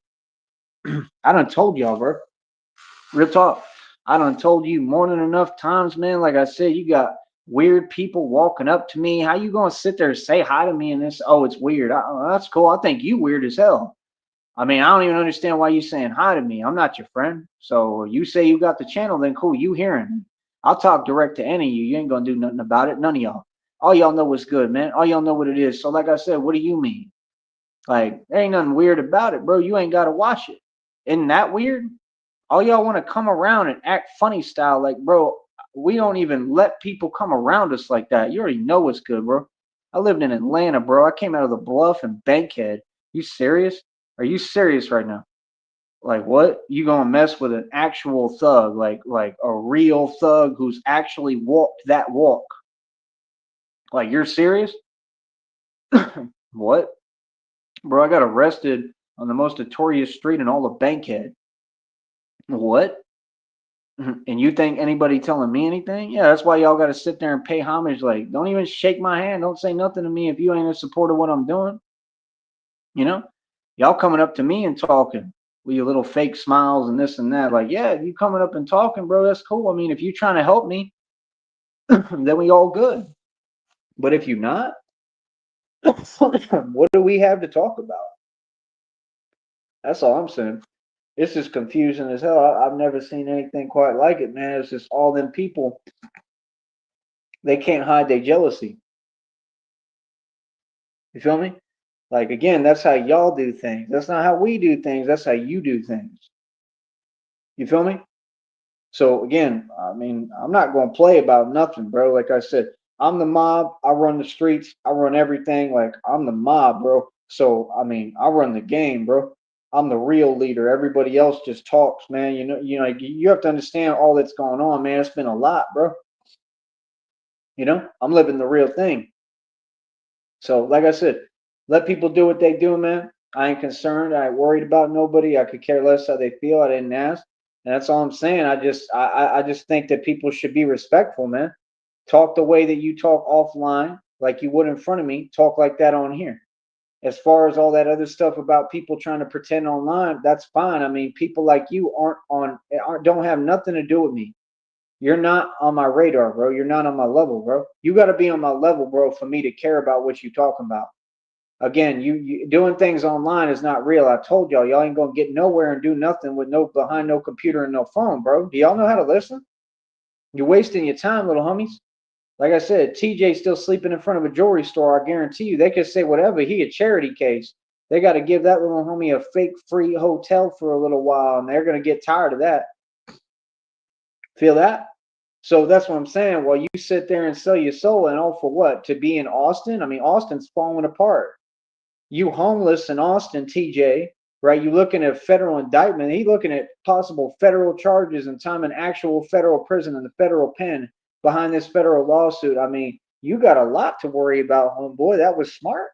I done told y'all, bro. Real talk. I done told you more than enough times, man. Like I said, you got weird people walking up to me. How you gonna sit there and say hi to me and this? Oh, it's weird. That's cool. I think you weird as hell. I mean, I don't even understand why you saying hi to me. I'm not your friend. So you say you got the channel, then cool. You hearing? I'll talk direct to any of you. You ain't gonna do nothing about it. None of y'all. All y'all know what's good, man. All y'all know what it is. So like I said, what do you mean? Like, there ain't nothing weird about it, bro. You ain't gotta watch it. Isn't that weird? All y'all want to come around and act funny style, like, bro, we don't even let people come around us like that. You already know what's good, bro. I lived in Atlanta, bro. I came out of the Bluff and Bankhead. You serious? Are you serious right now? Like, what? You gonna mess with an actual thug, like a real thug who's actually walked that walk? Like, you're serious? What? Bro, I got arrested on the most notorious street in all of Bankhead. What? And you think anybody telling me anything? Yeah, that's why y'all got to sit there and pay homage. Like, don't even shake my hand. Don't say nothing to me if you ain't in support of what I'm doing. You know, y'all coming up to me and talking with your little fake smiles and this and that. Like, yeah, you coming up and talking, bro, that's cool. I mean, if you're trying to help me, then we all good. But if you're not, what do we have to talk about? That's all I'm saying. It's just confusing as hell. I've never seen anything quite like it, man. It's just all them people. They can't hide their jealousy. You feel me? Like, again, that's how y'all do things. That's not how we do things. That's how you do things. You feel me? So again, I mean, I'm not going to play about nothing, bro. Like I said, I'm the mob. I run the streets. I run everything. Like, I'm the mob, bro. So I mean, I run the game, bro. I'm the real leader. Everybody else just talks, man. You know, you have to understand all that's going on, man. It's been a lot, bro. You know, I'm living the real thing. So, like I said, let people do what they do, man. I ain't concerned. I ain't worried about nobody. I could care less how they feel. I didn't ask, and that's all I'm saying. I just think that people should be respectful, man. Talk the way that you talk offline, like you would in front of me. Talk like that on here. As far as all that other stuff about people trying to pretend online, that's fine. I mean, people like you don't have nothing to do with me. You're not on my radar, bro. You're not on my level, bro. You got to be on my level, bro, for me to care about what you talking about. Again, you doing things online is not real. I told y'all ain't gonna get nowhere and do nothing with no behind no computer and no phone, bro. Do y'all know how to listen? You're wasting your time, little homies. Like I said, TJ's still sleeping in front of a jewelry store. I guarantee you, they could say whatever. He a charity case. They got to give that little homie a fake free hotel for a little while, and they're gonna get tired of that. Feel that? So that's what I'm saying. While you sit there and sell your soul, and all for what? To be in Austin? I mean, Austin's falling apart. You homeless in Austin, TJ, right? You looking at federal indictment. He looking at possible federal charges and time in actual federal prison in the federal pen behind this federal lawsuit. I mean, you got a lot to worry about, homeboy. That was smart.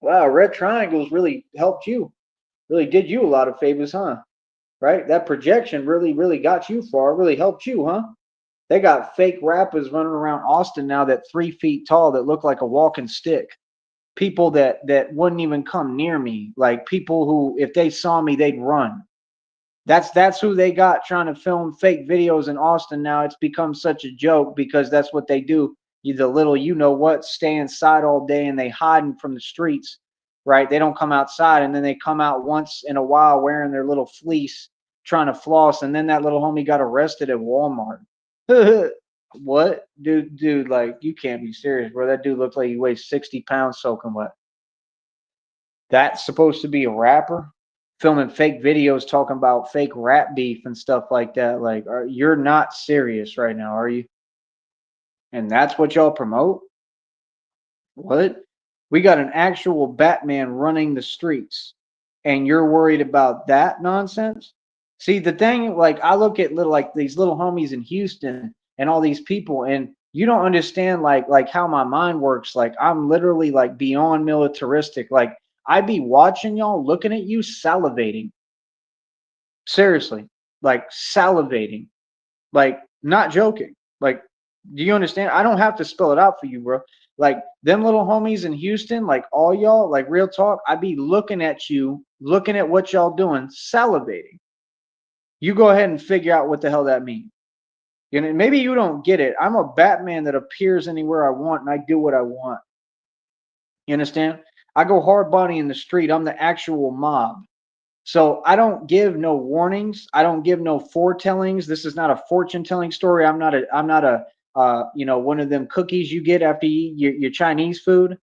Wow, Red Triangles really helped you. Really did you a lot of favors, huh? right? That projection really, really got you far, really helped you, huh? They got fake rappers running around Austin now that 3 feet tall that look like a walking stick. People that wouldn't even come near me. Like people who, if they saw me, they'd run. That's who they got trying to film fake videos in Austin now. It's become such a joke because that's what they do. You the little you know what stay inside all day and they hiding from the streets, right? They don't come outside and then they come out once in a while wearing their little fleece trying to floss and then that little homie got arrested at Walmart. What? Dude, like you can't be serious, bro. That dude looks like he weighs 60 pounds soaking wet. That's supposed to be a rapper filming fake videos talking about fake rap beef and stuff like that. Like, you're not serious right now, are you? And that's what y'all promote? What? We got an actual Batman running the streets, and you're worried about that nonsense? See, the thing, like, I look at little, like these little homies in Houston and all these people, and you don't understand, like how my mind works. Like, I'm literally like beyond militaristic. Like, I be watching y'all, looking at you, salivating. Seriously, like salivating, like not joking. Like, do you understand? I don't have to spell it out for you, bro. Like them little homies in Houston, like all y'all, like real talk, I be looking at you, looking at what y'all doing, salivating. You go ahead and figure out what the hell that means. You know, maybe you don't get it. I'm a Batman that appears anywhere I want and I do what I want. You understand? I go hard body in the street. I'm the actual mob. So I don't give no warnings. I don't give no foretellings. This is not a fortune telling story. I'm not a you know, one of them cookies you get after you eat your Chinese food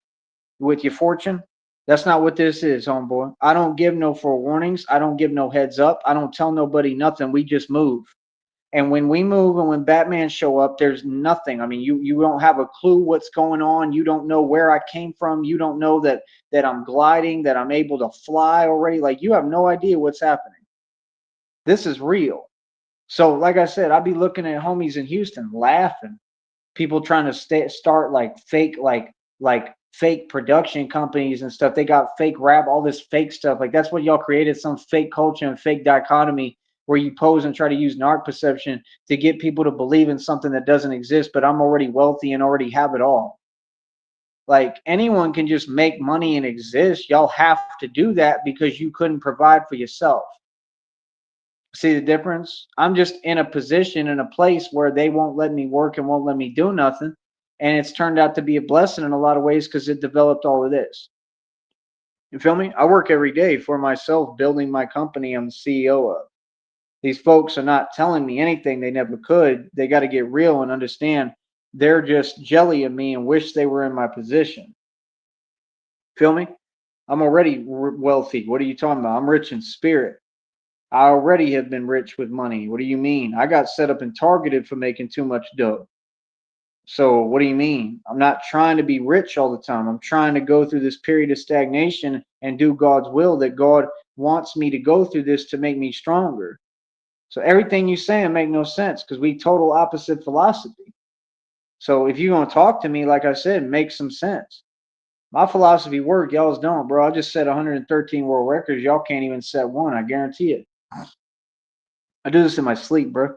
with your fortune. That's not what this is, homeboy. I don't give no forewarnings. I don't give no heads up. I don't tell nobody nothing. We just move. And when we move and when Batman show up, there's nothing. I mean, you don't have a clue what's going on. You don't know where I came from. You don't know that I'm gliding, that I'm able to fly already. Like you have no idea what's happening. This is real. So, like I said, I'd be looking at homies in Houston laughing. People trying to start like fake production companies and stuff. They got fake rap, all this fake stuff. Like that's what y'all created, some fake culture and fake dichotomy where you pose and try to use narc perception to get people to believe in something that doesn't exist, but I'm already wealthy and already have it all. Like anyone can just make money and exist. Y'all have to do that because you couldn't provide for yourself. See the difference? I'm just in a position in a place where they won't let me work and won't let me do nothing. And it's turned out to be a blessing in a lot of ways because it developed all of this. You feel me? I work every day for myself, building my company I'm the CEO of. These folks are not telling me anything they never could. They got to get real and understand they're just jelly of me and wish they were in my position. Feel me? I'm already wealthy. What are you talking about? I'm rich in spirit. I already have been rich with money. What do you mean? I got set up and targeted for making too much dough. So what do you mean? I'm not trying to be rich all the time. I'm trying to go through this period of stagnation and do God's will that God wants me to go through this to make me stronger. So everything you saying make no sense because we total opposite philosophy. So if you're gonna talk to me, like I said, make some sense. My philosophy work, y'all's don't, bro. I just set 113 world records. Y'all can't even set one. I guarantee it. I do this in my sleep, bro.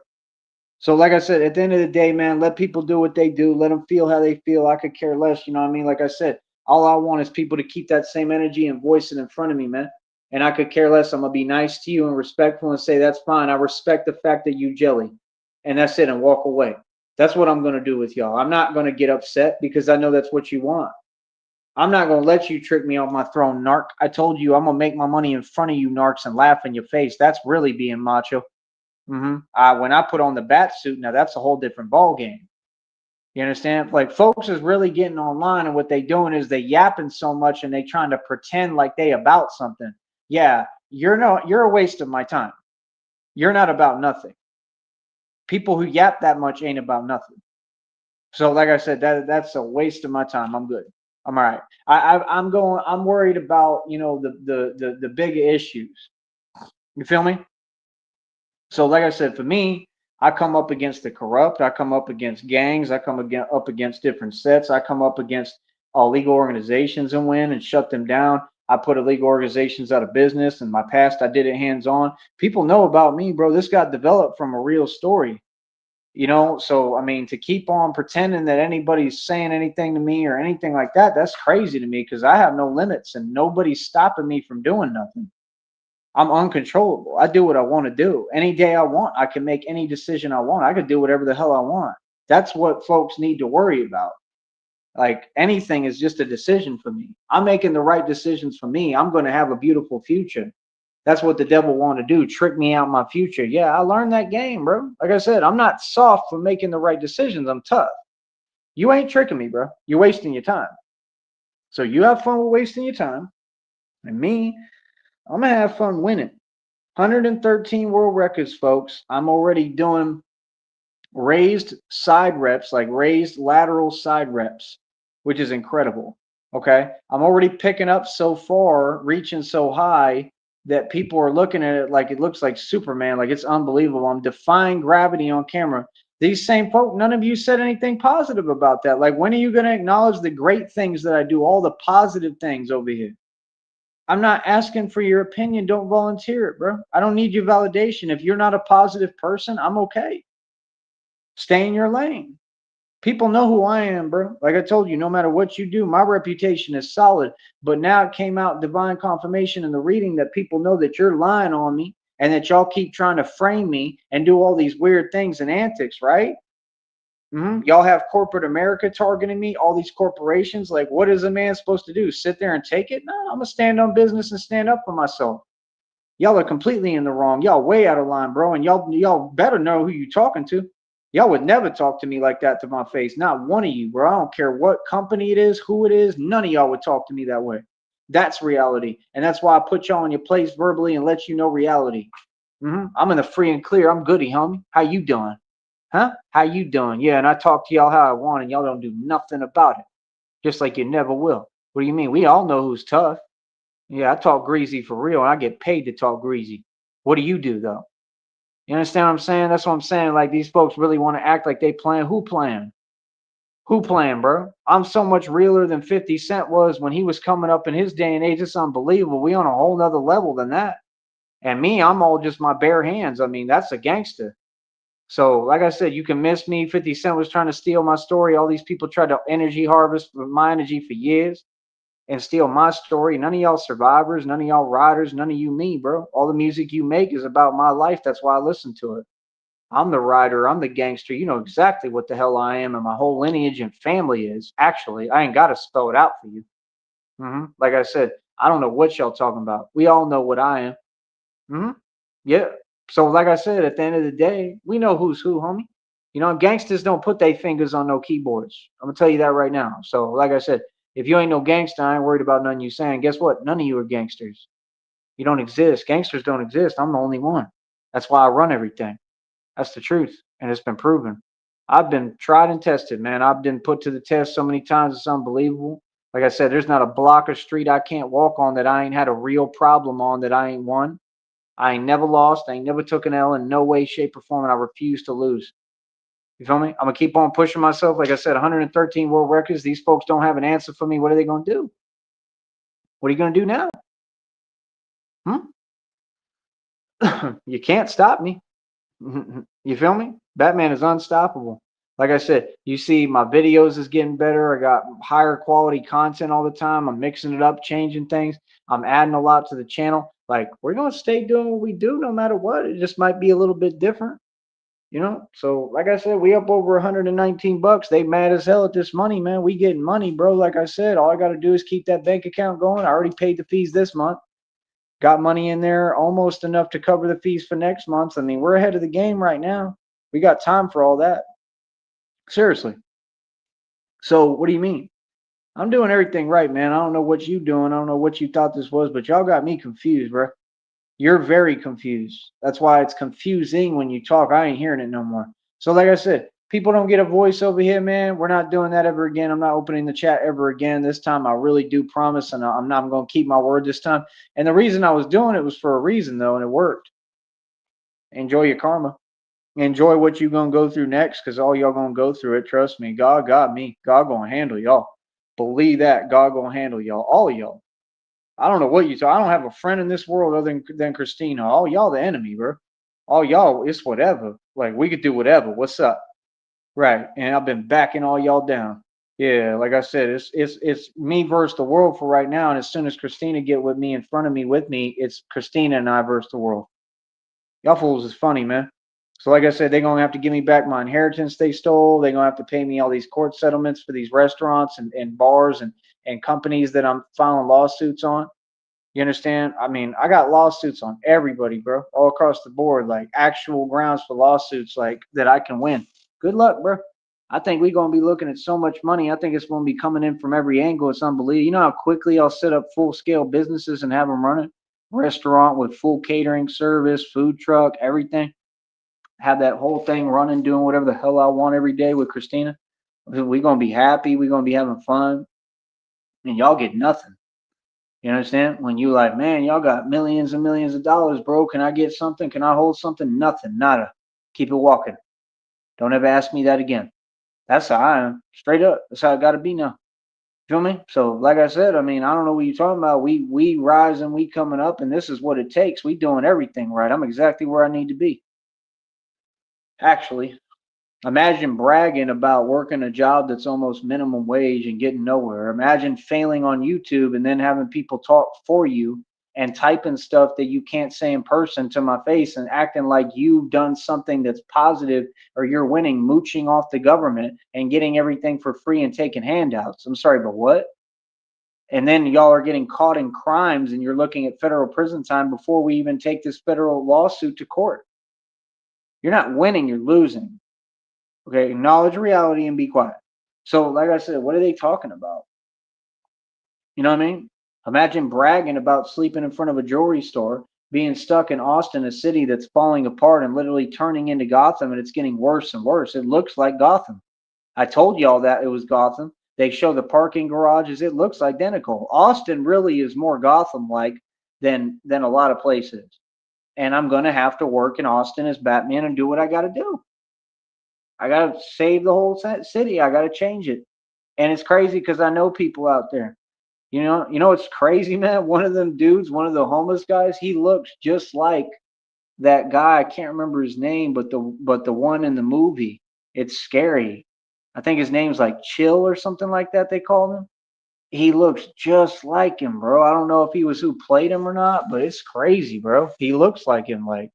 So, like I said, at the end of the day, man, let people do what they do. Let them feel how they feel. I could care less. You know what I mean? Like I said, all I want is people to keep that same energy and voice it in front of me, man. And I could care less. I'm going to be nice to you and respectful and say, that's fine. I respect the fact that you jelly. And that's it, and walk away. That's what I'm going to do with y'all. I'm not going to get upset because I know that's what you want. I'm not going to let you trick me off my throne, narc. I told you I'm going to make my money in front of you, narcs, and laugh in your face. That's really being macho. When I put on the bat suit, now that's a whole different ball game. You understand? Like folks is really getting online, and what they doing is they yapping so much, and they trying to pretend like they about something. Yeah, you're a waste of my time. You're not about nothing. People who yap that much ain't about nothing. So, like I said, that's a waste of my time. I'm good. I'm all right. I'm going. I'm worried about the big issues. You feel me? So, like I said, for me, I come up against the corrupt. I come up against gangs. I come up against different sets. I come up against legal organizations and win and shut them down. I put illegal organizations out of business. In my past, I did it hands on. People know about me, bro. This got developed from a real story. So I mean, to keep on pretending that anybody's saying anything to me or anything like that, that's crazy to me because I have no limits and nobody's stopping me from doing nothing. I'm uncontrollable. I do what I want to do. Any day I want, I can make any decision I want. I can do whatever the hell I want. That's what folks need to worry about. Like anything is just a decision for me. I'm making the right decisions for me. I'm going to have a beautiful future. That's what the devil want to do, trick me out my future. Yeah, I learned that game, bro. Like I said, I'm not soft for making the right decisions. I'm tough. You ain't tricking me, bro. You're wasting your time. So you have fun with wasting your time. And me, I'm going to have fun winning. 113 world records, folks. I'm already doing raised side reps, like raised lateral side reps, which is incredible. Okay. I'm already picking up so far, reaching so high that people are looking at it like it looks like Superman, like it's unbelievable. I'm defying gravity on camera. These same folk, none of you said anything positive about that. Like, when are you going to acknowledge the great things that I do, all the positive things over here? I'm not asking for your opinion. Don't volunteer it, bro. I don't need your validation. If you're not a positive person, I'm okay. Stay in your lane. People know who I am, bro. Like I told you, no matter what you do, my reputation is solid. But now it came out divine confirmation in the reading that people know that you're lying on me and that y'all keep trying to frame me and do all these weird things and antics, right? Y'all have corporate America targeting me, all these corporations. Like, what is a man supposed to do? Sit there and take it? No, I'm going to stand on business and stand up for myself. Y'all are completely in the wrong. Y'all way out of line, bro. And y'all better know who you talking to. Y'all would never talk to me like that to my face. Not one of you, bro. I don't care what company it is, who it is. None of y'all would talk to me that way. That's reality. And that's why I put y'all in your place verbally and let you know reality. I'm in the free and clear. I'm goody, homie. How you doing? Huh? How you doing? Yeah, and I talk to y'all how I want, and y'all don't do nothing about it. Just like you never will. What do you mean? We all know who's tough. Yeah, I talk greasy for real, and I get paid to talk greasy. What do you do, though? You understand what I'm saying? That's what I'm saying. Like, these folks really want to act like they playing. Who playing? Who playing, bro? I'm so much realer than 50 Cent was when he was coming up in his day and age. It's unbelievable. We on a whole nother level than that. And me, I'm all just my bare hands. I mean, that's a gangster. So, like I said, you can miss me. 50 Cent was trying to steal my story. All these people tried to energy harvest my energy for years and steal my story. None of y'all survivors, none of y'all riders, none of you me, bro. All the music you make is about my life. That's why I listen to it. I'm the rider. I'm the gangster. You know exactly what the hell I am and my whole lineage and family is. Actually, I ain't got to spell it out for you. Like I said, I don't know what y'all talking about. We all know what I am. Yeah. So, like I said, at the end of the day, we know who's who, homie. Gangsters don't put their fingers on no keyboards. I'm gonna tell you that right now. So, like I said, if you ain't no gangster, I ain't worried about none of you saying. Guess what? None of you are gangsters. You don't exist. Gangsters don't exist. I'm the only one. That's why I run everything. That's the truth, and it's been proven. I've been tried and tested, man. I've been put to the test so many times. It's unbelievable. Like I said, there's not a block or street I can't walk on that I ain't had a real problem on that I ain't won. I ain't never lost. I ain't never took an L in no way, shape, or form, and I refuse to lose. You feel me? I'm going to keep on pushing myself. Like I said, 113 world records. These folks don't have an answer for me. What are they going to do? What are you going to do now? You can't stop me. You feel me? Batman is unstoppable. Like I said, you see my videos is getting better. I got higher quality content all the time. I'm mixing it up, changing things. I'm adding a lot to the channel. Like, we're going to stay doing what we do no matter what. It just might be a little bit different. So like I said, we up over 119 bucks. They mad as hell at this money, man. We getting money, bro. Like I said, all I got to do is keep that bank account going. I already paid the fees this month. Got money in there, almost enough to cover the fees for next month. I mean, we're ahead of the game right now. We got time for all that. Seriously. So what do you mean? I'm doing everything right, man. I don't know what you doing. I don't know what you thought this was, but y'all got me confused, bro. You're very confused. That's why it's confusing when you talk. I ain't hearing it no more. So like I said, people don't get a voice over here, man. We're not doing that ever again. I'm not opening the chat ever again. This time I really do promise, and I'm going to keep my word this time. And the reason I was doing it was for a reason, though, and it worked. Enjoy your karma. Enjoy what you're going to go through next, because all y'all going to go through it. Trust me. God got me. God going to handle y'all. Believe that. God going to handle y'all. All of y'all. I don't know what you talk. I don't have a friend in this world other than Christina. All y'all the enemy, bro. All y'all, it's whatever. Like we could do whatever. What's up? Right. And I've been backing all y'all down. Yeah, like I said, it's me versus the world for right now. And as soon as Christina get with me in front of me with me, it's Christina and I versus the world. Y'all fools is funny, man. So like I said, they're gonna have to give me back my inheritance they stole. They're gonna have to pay me all these court settlements for these restaurants and bars and companies that I'm filing lawsuits on. You understand? I mean, I got lawsuits on everybody, bro, all across the board, like actual grounds for lawsuits, like that I can win. Good luck, bro. I think we're gonna be looking at so much money. I think it's gonna be coming in from every angle. It's unbelievable. You know how quickly I'll set up full scale businesses and have them running? Restaurant with full catering service, food truck, everything. Have that whole thing running, doing whatever the hell I want every day with Christina. We're gonna be happy. We're gonna be having fun, and y'all get nothing. You understand? When you like, man, y'all got millions and millions of dollars, bro. Can I get something? Can I hold something? Nothing. Nada. Keep it walking. Don't ever ask me that again. That's how I am. Straight up. That's how I gotta be now. Feel me? So like I said, I mean, I don't know what you're talking about. We rise and we coming up, and this is what it takes. We doing everything right. I'm exactly where I need to be. Actually, imagine bragging about working a job that's almost minimum wage and getting nowhere. Imagine failing on YouTube and then having people talk for you and typing stuff that you can't say in person to my face and acting like you've done something that's positive or you're winning, mooching off the government and getting everything for free and taking handouts. I'm sorry, but what? And then y'all are getting caught in crimes and you're looking at federal prison time before we even take this federal lawsuit to court. You're not winning, you're losing. Okay, acknowledge reality and be quiet. So, like I said, what are they talking about? You know what I mean? Imagine bragging about sleeping in front of a jewelry store, being stuck in Austin, a city that's falling apart and literally turning into Gotham, and it's getting worse and worse. It looks like Gotham. I told y'all that it was Gotham. They show the parking garages. It looks identical. Austin really is more Gotham-like than a lot of places. And I'm gonna have to work in Austin as Batman and do what I got to do. I got to save the whole city. I got to change it. And it's crazy because I know people out there. You know it's crazy, man. One of them dudes, one of the homeless guys, he looks just like that guy. I can't remember his name, but the one in the movie. It's scary. I think his name's like Chill or something like that. They called him. He looks just like him, bro. I don't know if he was who played him or not, but it's crazy, bro. He looks like him. Like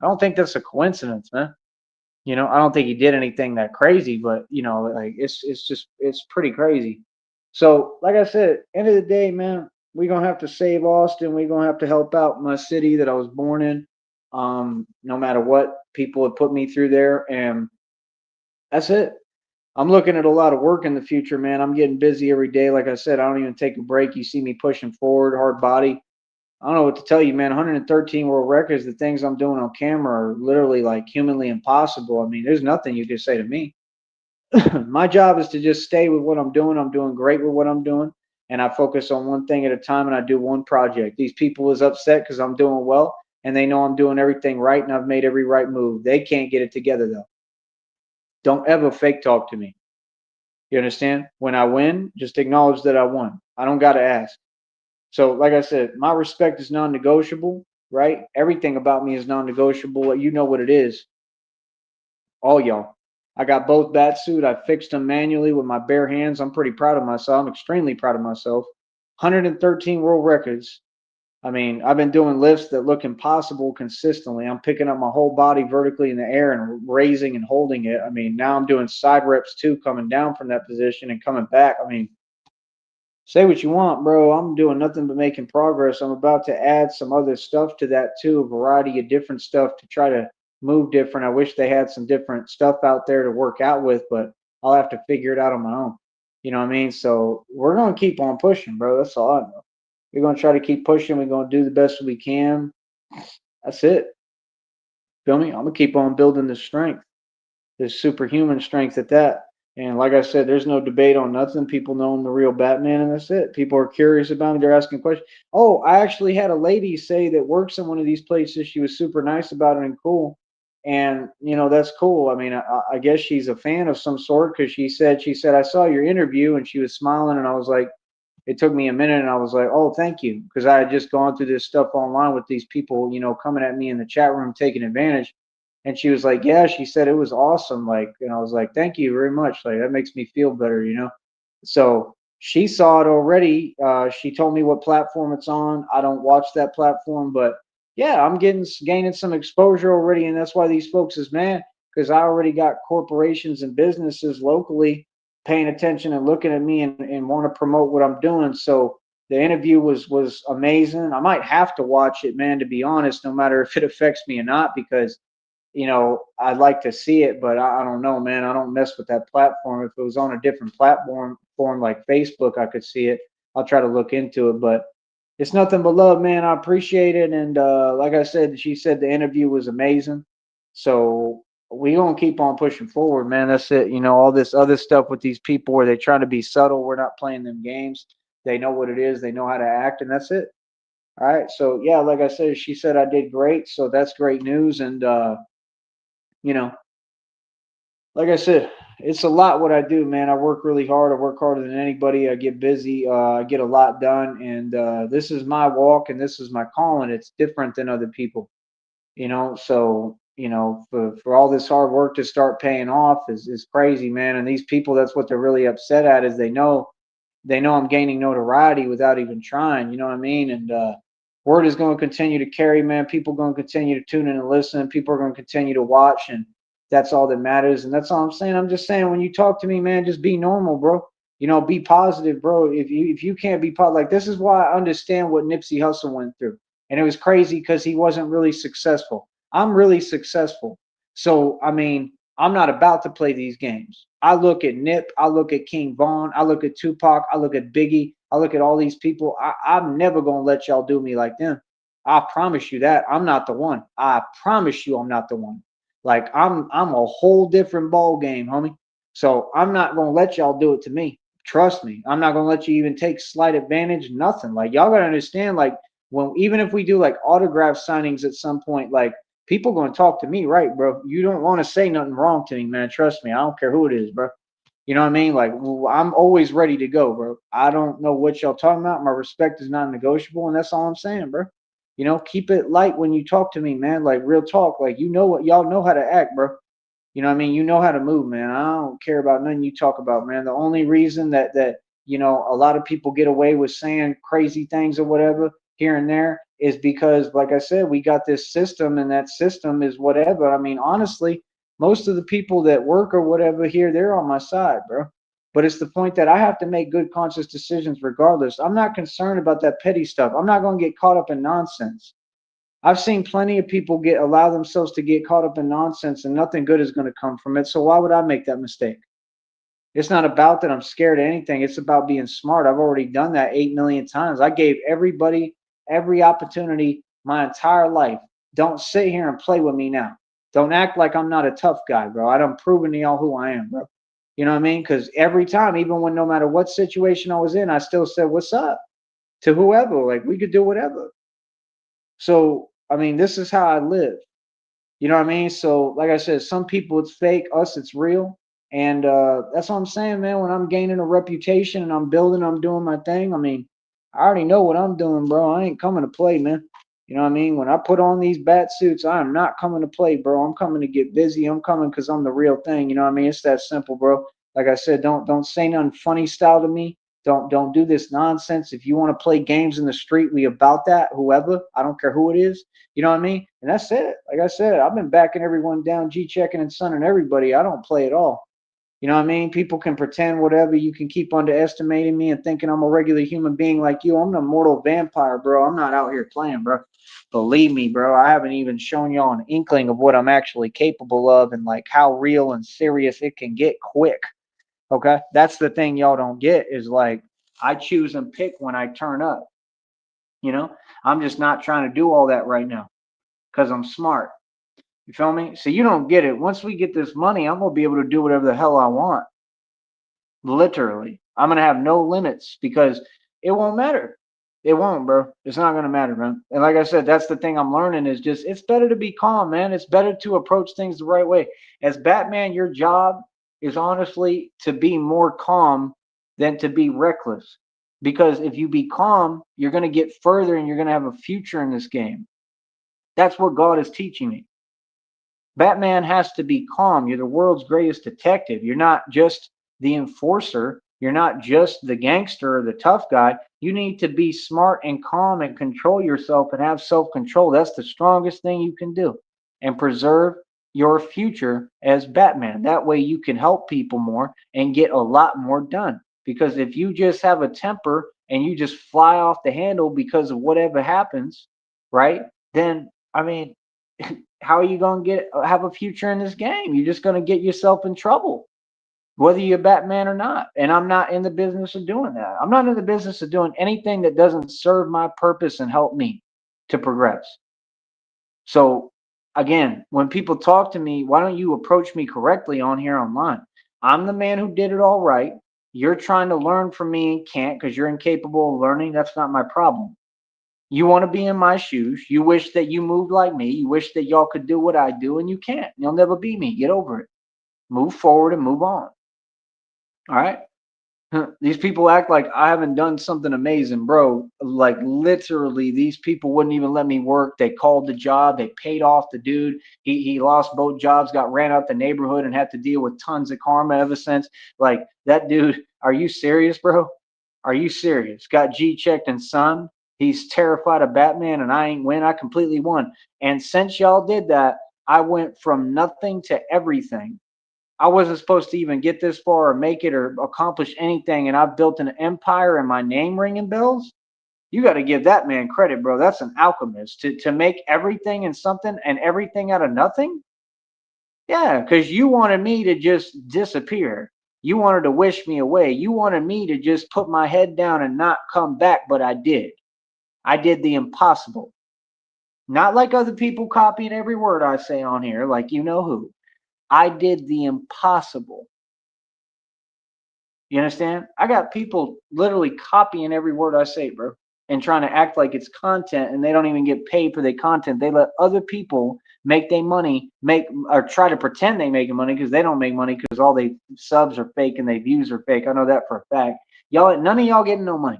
I don't think that's a coincidence, man. I don't think he did anything that crazy, but like it's pretty crazy. So, like I said, end of the day, man, we're gonna have to save Austin. We're gonna have to help out my city that I was born in. No matter what people have put me through there, and that's it. I'm looking at a lot of work in the future, man. I'm getting busy every day. Like I said, I don't even take a break. You see me pushing forward, hard body. I don't know what to tell you, man. 113 world records. The things I'm doing on camera are literally like humanly impossible. I mean, there's nothing you can say to me. My job is to just stay with what I'm doing. I'm doing great with what I'm doing, and I focus on one thing at a time, and I do one project. These people is upset because I'm doing well, and they know I'm doing everything right, and I've made every right move. They can't get it together though. Don't ever fake talk to me. You understand? When I win, just acknowledge that I won. I don't got to ask. So, like I said, my respect is non-negotiable, right? Everything about me is non-negotiable. You know what it is, all y'all. I got both bat suit. I fixed them manually with my bare hands. I'm pretty proud of myself. I'm extremely proud of myself. 113 world records. I mean, I've been doing lifts that look impossible consistently. I'm picking up my whole body vertically in the air and raising and holding it. I mean, now I'm doing side reps too, coming down from that position and coming back. I mean, say what you want, bro. I'm doing nothing but making progress. I'm about to add some other stuff to that too, a variety of different stuff to try to move different. I wish they had some different stuff out there to work out with, but I'll have to figure it out on my own. You know what I mean? So we're gonna keep on pushing, bro. That's all I know. We're gonna try to keep pushing. We're gonna do the best we can. That's it. Feel me? I'm gonna keep on building this strength, this superhuman strength at that. And like I said, there's no debate on nothing. People know I'm the real Batman, and that's it. People are curious about me. They're asking questions. Oh, I actually had a lady say that works in one of these places. She was super nice about it and cool. And that's cool. I mean, I guess she's a fan of some sort because she said I saw your interview and she was smiling, and I was like, it took me a minute, and I was like, oh, thank you, because I had just gone through this stuff online with these people, coming at me in the chat room, taking advantage. And she was like, yeah, she said it was awesome. Like, and I was like, thank you very much. Like, that makes me feel better. So she saw it already. She told me what platform it's on. I don't watch that platform, but yeah, I'm gaining some exposure already, and that's why these folks is mad, because I already got corporations and businesses locally paying attention and looking at me and want to promote what I'm doing. So the interview was amazing. I might have to watch it, man, to be honest, no matter if it affects me or not, because I'd like to see it, but I don't know, man. I don't mess with that platform. If it was on a different platform form like Facebook, I could see it. I'll try to look into it, but it's nothing but love, man. I appreciate it. And like I said, she said the interview was amazing. So we gonna keep on pushing forward, man. That's it. All this other stuff with these people where they trying to be subtle. We're not playing them games. They know what it is. They know how to act, and that's it. All right. So yeah, like I said, she said I did great. So that's great news. And you know, like I said, it's a lot what I do, man. I work really hard. I work harder than anybody. I get busy. I get a lot done, and this is my walk, and this is my calling. It's different than other people, So for all this hard work to start paying off is crazy, man. And these people, that's what they're really upset at, is they know I'm gaining notoriety without even trying. You know what I mean? And word is going to continue to carry, man. People are going to continue to tune in and listen. People are going to continue to watch, and that's all that matters. And that's all I'm saying. I'm just saying, when you talk to me, man, just be normal, bro. Be positive, bro. If you can't be positive, like, this is why I understand what Nipsey Hussle went through, and it was crazy because he wasn't really successful. I'm really successful, so I mean, I'm not about to play these games. I look at Nip, I look at King Von, I look at Tupac, I look at Biggie, I look at all these people. I'm never gonna let y'all do me like them. I promise you that. I'm not the one. I promise you I'm not the one. Like, I'm a whole different ball game, homie. So I'm not gonna let y'all do it to me. Trust me. I'm not gonna let you even take slight advantage, nothing. Like, y'all gotta understand, like, when even if we do like autograph signings at some point, like, people going to talk to me, right, bro? You don't want to say nothing wrong to me, man. Trust me. I don't care who it is, bro. You know what I mean? Like, I'm always ready to go, bro. I don't know what y'all talking about. My respect is not negotiable, and that's all I'm saying, bro. Keep it light when you talk to me, man. Like, real talk. Like, what y'all know how to act, bro. You know what I mean? You know how to move, man. I don't care about nothing you talk about, man. The only reason that a lot of people get away with saying crazy things or whatever here and there is because, like I said, we got this system, and that system is whatever. I mean, honestly, most of the people that work or whatever here, they're on my side, bro. But it's the point that I have to make good conscious decisions regardless. I'm not concerned about that petty stuff. I'm not going to get caught up in nonsense. I've seen plenty of people allow themselves to get caught up in nonsense, and nothing good is going to come from it. So why would I make that mistake? It's not about that I'm scared of anything. It's about being smart. I've already done that 8 million times. I gave everybody every opportunity my entire life. Don't sit here and play with me now. Don't act like I'm not a tough guy, bro. I done proven to y'all who I am, bro. You know what I mean? Because every time, even when no matter what situation I was in, I still said, what's up to whoever. Like, we could do whatever. So, I mean, this is how I live. You know what I mean? So, like I said, some people it's fake, us it's real. And that's what I'm saying, man. When I'm gaining a reputation and I'm building, I'm doing my thing. I mean, I already know what I'm doing, bro. I ain't coming to play, man. You know what I mean? When I put on these bat suits, I am not coming to play, bro. I'm coming to get busy. I'm coming because I'm the real thing. You know what I mean? It's that simple, bro. Like I said, don't say nothing funny style to me. Don't do this nonsense. If you want to play games in the street, we about that. Whoever, I don't care who it is. You know what I mean? And that's it. Like I said, I've been backing everyone down, G checking and sunning everybody. I don't play at all. You know what I mean? People can pretend whatever. You can keep underestimating me and thinking I'm a regular human being like you. I'm an immortal vampire, bro. I'm not out here playing, bro. Believe me, bro. I haven't even shown y'all an inkling of what I'm actually capable of, and like how real and serious it can get quick. Okay? That's the thing y'all don't get, is like, I choose and pick when I turn up. I'm just not trying to do all that right now because I'm smart. You feel me? So you don't get it. Once we get this money, I'm gonna be able to do whatever the hell I want. Literally, I'm gonna have no limits because it won't matter. It won't, bro. It's not gonna matter, man. And like I said, that's the thing I'm learning, is just, it's better to be calm, man. It's better to approach things the right way. As Batman, your job is honestly to be more calm than to be reckless. Because if you be calm, you're going to get further and you're going to have a future in this game. That's what God is teaching me. Batman has to be calm. You're the world's greatest detective. You're not just the enforcer. You're not just the gangster or the tough guy. You need to be smart and calm and control yourself and have self control. That's the strongest thing you can do and preserve your future as Batman. That way you can help people more and get a lot more done. Because if you just have a temper and you just fly off the handle because of whatever happens, right? Then, I mean, how are you going to get have a future in this game? You're just going to get yourself in trouble, whether you're Batman or not. And I'm not in the business of doing that. I'm not in the business of doing anything that doesn't serve my purpose and help me to progress. So again, when people talk to me, why don't you approach me correctly on here online? I'm the man who did it all right. You're trying to learn from me and can't because you're incapable of learning. That's not my problem. You want to be in my shoes. You wish that you moved like me. You wish that y'all could do what I do, and you can't. You'll never be me. Get over it. Move forward and move on. All right. These people act like I haven't done something amazing, bro. Like literally, these people wouldn't even let me work. They called the job. They paid off the dude. He lost both jobs, got ran out the neighborhood, and had to deal with tons of karma ever since. Like that dude. Are you serious, bro? Are you serious? Got G checked and son. He's terrified of Batman, and I ain't win. I completely won. And since y'all did that, I went from nothing to everything. I wasn't supposed to even get this far or make it or accomplish anything, and I've built an empire and my name ringing bells. You got to give that man credit, bro. That's an alchemist to make everything and something and everything out of nothing. Yeah, because you wanted me to just disappear. You wanted to wish me away. You wanted me to just put my head down and not come back, but I did. I did the impossible. Not like other people copying every word I say on here, like you know who. I did the impossible. You understand? I got people literally copying every word I say, bro, and trying to act like it's content, and they don't even get paid for their content. They let other people make their money, make or try to pretend they making money because they don't make money because all they subs are fake and their views are fake. I know that for a fact. Y'all, none of y'all getting no money.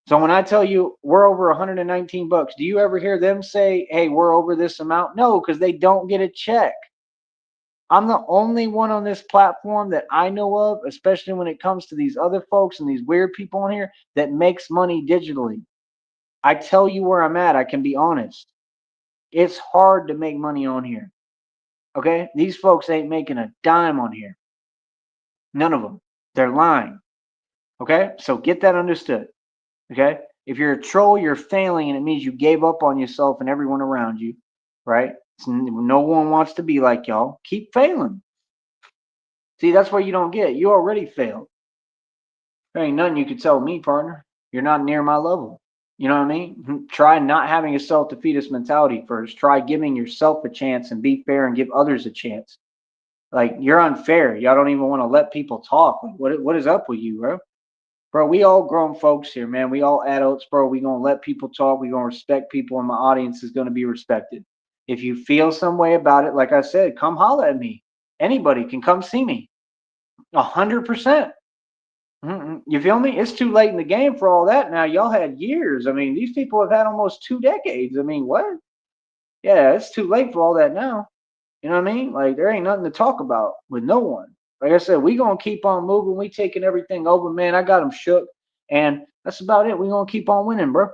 So when I tell you we're over 119 bucks, do you ever hear them say, "Hey, we're over this amount"? No, because they don't get a check. I'm the only one on this platform that I know of, especially when it comes to these other folks and these weird people on here that makes money digitally. I tell you where I'm at. I can be honest. It's hard to make money on here. Okay? These folks ain't making a dime on here. None of them. They're lying. Okay? So get that understood. Okay? If you're a troll, you're failing, and it means you gave up on yourself and everyone around you. Right? No one wants to be like y'all. Keep failing. See, that's what you don't get. You already failed. There ain't nothing you could tell me, partner. You're not near my level. You know what I mean? Try not having a self-defeatist mentality first. Try giving yourself a chance and be fair and give others a chance. Like, you're unfair. Y'all don't even want to let people talk. Like, what is up with you, bro? Bro, we all grown folks here, man. We all adults, bro. We gonna let people talk. We gonna respect people, and my audience is gonna be respected. If you feel some way about it, like I said, come holler at me. Anybody can come see me. 100%. You feel me? It's too late in the game for all that now. Y'all had years. I mean, these people have had almost 2 decades. I mean, what? Yeah, it's too late for all that now. You know what I mean? Like, there ain't nothing to talk about with no one. Like I said, we gonna keep on moving. We taking everything over, man. I got them shook, and that's about it. We gonna keep on winning, bro.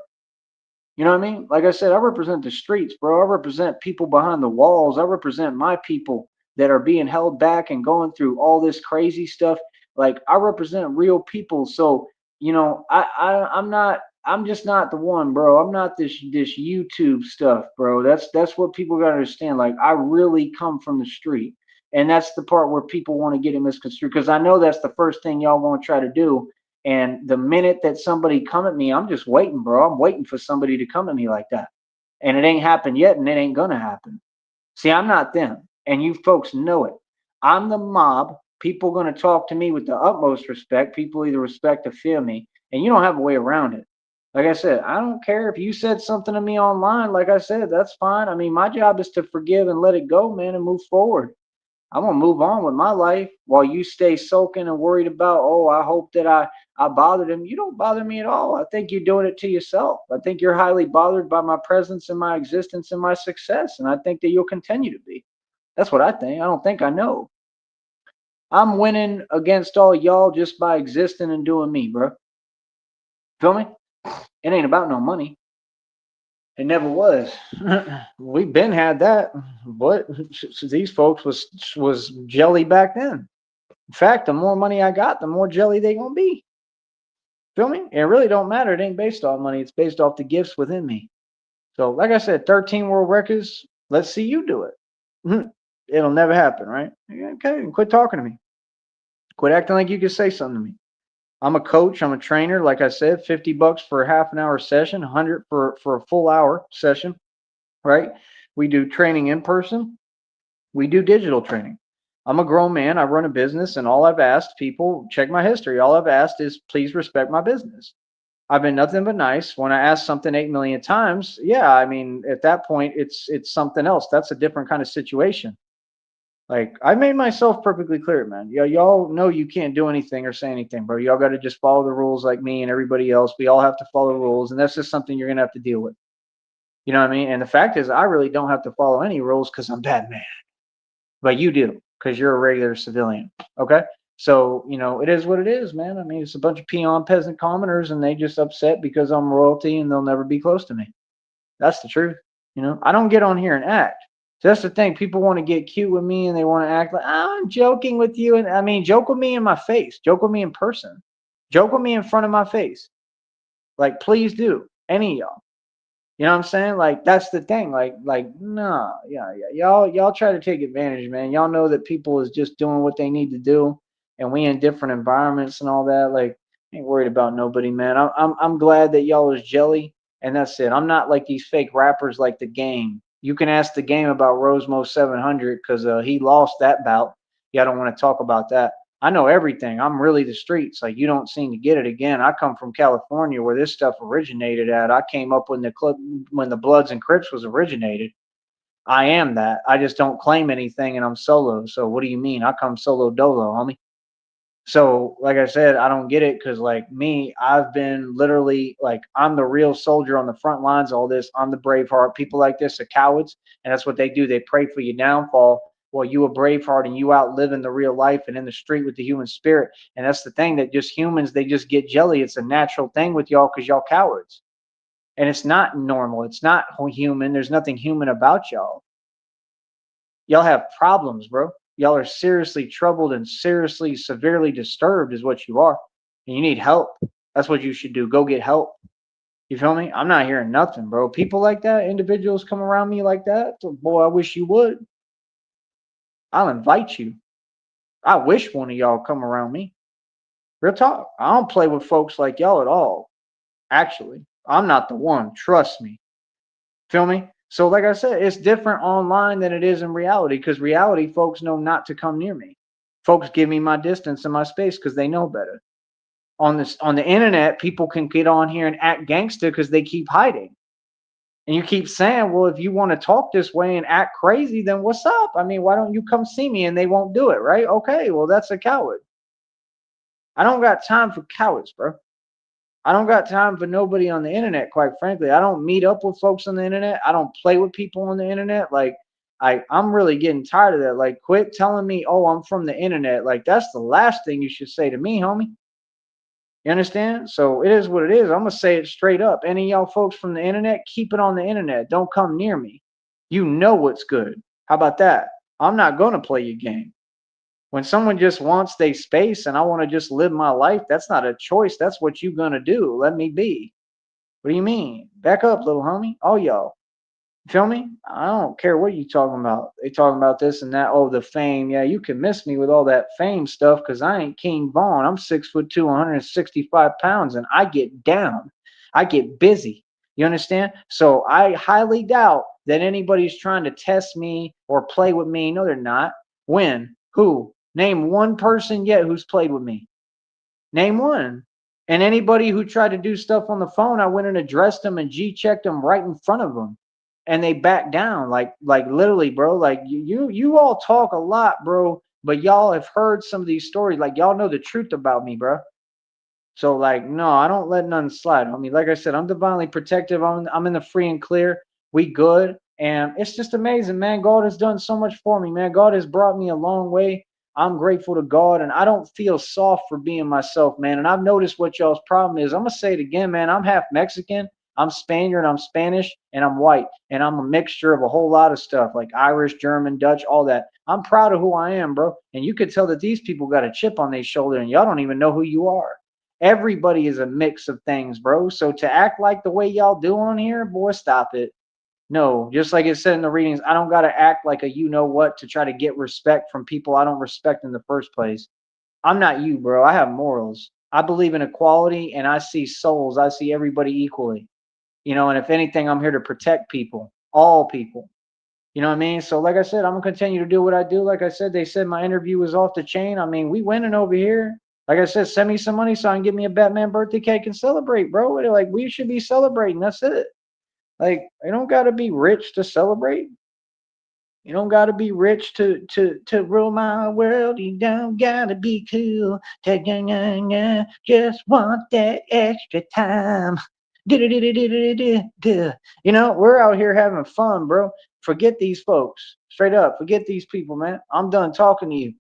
You know what I mean? Like I said, I represent the streets, bro. I represent people behind the walls. I represent my people that are being held back and going through all this crazy stuff. Like, I represent real people. So, you know, I'm not I'm just not the one, bro. I'm not this YouTube stuff, bro. That's what people gotta understand. Like, I really come from the street. And that's the part where people want to get it misconstrued. Because I know that's the first thing y'all want to try to do, and the minute that somebody come at me, I'm just waiting, bro. I'm waiting for somebody to come at me like that. And it ain't happened yet, and it ain't gonna happen. See, I'm not them, and you folks know it. I'm the mob. People gonna talk to me with the utmost respect. People either respect or fear me, and you don't have a way around it. Like I said, I don't care if you said something to me online. Like I said, that's fine. I mean, my job is to forgive and let it go, man, and move forward. I'm gonna move on with my life while you stay soaking and worried about, oh, I hope that I bothered him. You don't bother me at all. I think you're doing it to yourself. I think you're highly bothered by my presence and my existence and my success. And I think that you'll continue to be. That's what I think. I don't think I know. I'm winning against all y'all just by existing and doing me, bro. Feel me? It ain't about no money. It never was. We've been had that. What these folks was jelly back then. In fact, the more money I got, the more jelly they gonna be. Feel me? It really don't matter. It ain't based off money. It's based off the gifts within me. So, like I said, 13 world records. Let's see you do it. It'll never happen, right? Okay, quit talking to me. Quit acting like you can say something to me. I'm a coach. I'm a trainer. Like I said, $50 for a half an hour session, 100 for a full hour session, right? We do training in person. We do digital training. I'm a grown man. I run a business, and all I've asked people, check my history. All I've asked is please respect my business. I've been nothing but nice. When I ask something 8 million times, yeah, I mean, at that point, it's something else. That's a different kind of situation. Like I made myself perfectly clear, man. Y'all know you can't do anything or say anything, bro. Y'all got to just follow the rules like me and everybody else. We all have to follow rules, and that's just something you're gonna have to deal with. You know what I mean? And the fact is, I really don't have to follow any rules because I'm Batman, but you do because you're a regular civilian. Okay, so it is what it is, man. I mean, it's a bunch of peon peasant commoners, and they just upset because I'm royalty, and they'll never be close to me. That's the truth. I don't get on here and act. So that's the thing. People want to get cute with me and they want to act like, oh, I'm joking with you. And I mean, joke with me in my face. Joke with me in person. Joke with me in front of my face. Like, please do. Any of y'all. You know what I'm saying? Like, that's the thing. No, yeah. Y'all try to take advantage, man. Y'all know that people is just doing what they need to do, and we in different environments and all that. Like, ain't worried about nobody, man. I'm glad that y'all is jelly, and that's it. I'm not like these fake rappers like the Game. You can ask the Game about Rosemo 700 because he lost that bout. Yeah, I don't want to talk about that. I know everything. I'm really the streets. Like you don't seem to get it again. I come from California where this stuff originated at. I came up when the Bloods and Crips was originated. I am that. I just don't claim anything and I'm solo. So what do you mean? I come solo dolo, homie. So like I said, I don't get it because like me, I've been literally like I'm the real soldier on the front lines of all this. I'm the Braveheart. People like this are cowards, and that's what they do. They pray for your downfall. Well, you a Braveheart and you out living the real life and in the street with the human spirit. And that's the thing that just humans, they just get jelly. It's a natural thing with y'all because y'all cowards. And it's not normal. It's not human. There's nothing human about y'all. Y'all have problems, bro. Y'all are seriously troubled and seriously, severely disturbed, is what you are. And you need help. That's what you should do. Go get help. You feel me? I'm not hearing nothing, bro. People like that, individuals come around me like that. Boy, I wish you would. I'll invite you. I wish one of y'all come around me. Real talk. I don't play with folks like y'all at all. Actually, I'm not the one. Trust me. Feel me? So, like I said, it's different online than it is in reality because reality, folks know not to come near me. Folks give me my distance and my space because they know better. On the internet, people can get on here and act gangster because they keep hiding. And you keep saying, well, if you want to talk this way and act crazy, then what's up? I mean, why don't you come see me? And they won't do it, right? Okay, well, that's a coward. I don't got time for cowards, bro. I don't got time for nobody on the internet, quite frankly. I don't meet up with folks on the internet. I don't play with people on the internet. Like, I'm really getting tired of that. Like, quit telling me, oh, I'm from the internet. Like, that's the last thing you should say to me, homie. You understand? So it is what it is. I'm going to say it straight up. Any of y'all folks from the internet, keep it on the internet. Don't come near me. You know what's good. How about that? I'm not going to play your game. When someone just wants their space and I want to just live my life, that's not a choice. That's what you gonna do. Let me be. What do you mean? Back up, little homie. All y'all. Feel me? I don't care what you talking about. They talking about this and that. Oh, the fame. Yeah, you can miss me with all that fame stuff because I ain't King Vaughn. I'm 6'2", 165 pounds, and I get down. I get busy. You understand? So I highly doubt that anybody's trying to test me or play with me. No, they're not. When? Who? Name one person yet who's played with me. Name one. And anybody who tried to do stuff on the phone, I went and addressed them and G-checked them right in front of them. And they backed down. Like literally, bro. Like you all talk a lot, bro. But y'all have heard some of these stories. Like y'all know the truth about me, bro. So like, no, I don't let none slide. I mean, like I said, I'm divinely protective. I'm in the free and clear. We good. And it's just amazing, man. God has done so much for me, man. God has brought me a long way. I'm grateful to God, and I don't feel soft for being myself, man. And I've noticed what y'all's problem is. I'm gonna say it again, man. I'm half Mexican, I'm Spaniard, I'm Spanish, and I'm white. And I'm a mixture of a whole lot of stuff, like Irish, German, Dutch, all that. I'm proud of who I am, bro. And you could tell that these people got a chip on their shoulder, and y'all don't even know who you are. Everybody is a mix of things, bro. So to act like the way y'all do on here, boy, stop it. No, just like it said in the readings, I don't got to act like a you know what to try to get respect from people I don't respect in the first place. I'm not you, bro. I have morals. I believe in equality and I see souls. I see everybody equally. And if anything, I'm here to protect people, all people. You know what I mean? So, like I said, I'm gonna continue to do what I do. Like I said, they said my interview was off the chain. I mean, we winning over here. Like I said, send me some money so I can get me a Batman birthday cake and celebrate, bro. Like we should be celebrating. That's it. Like you don't gotta be rich to celebrate. You don't gotta be rich to rule my world. You don't gotta be cool. Just want that extra time. Du-du-du-du-du-du-du. We're out here having fun, bro. Forget these folks. Straight up, forget these people, man. I'm done talking to you.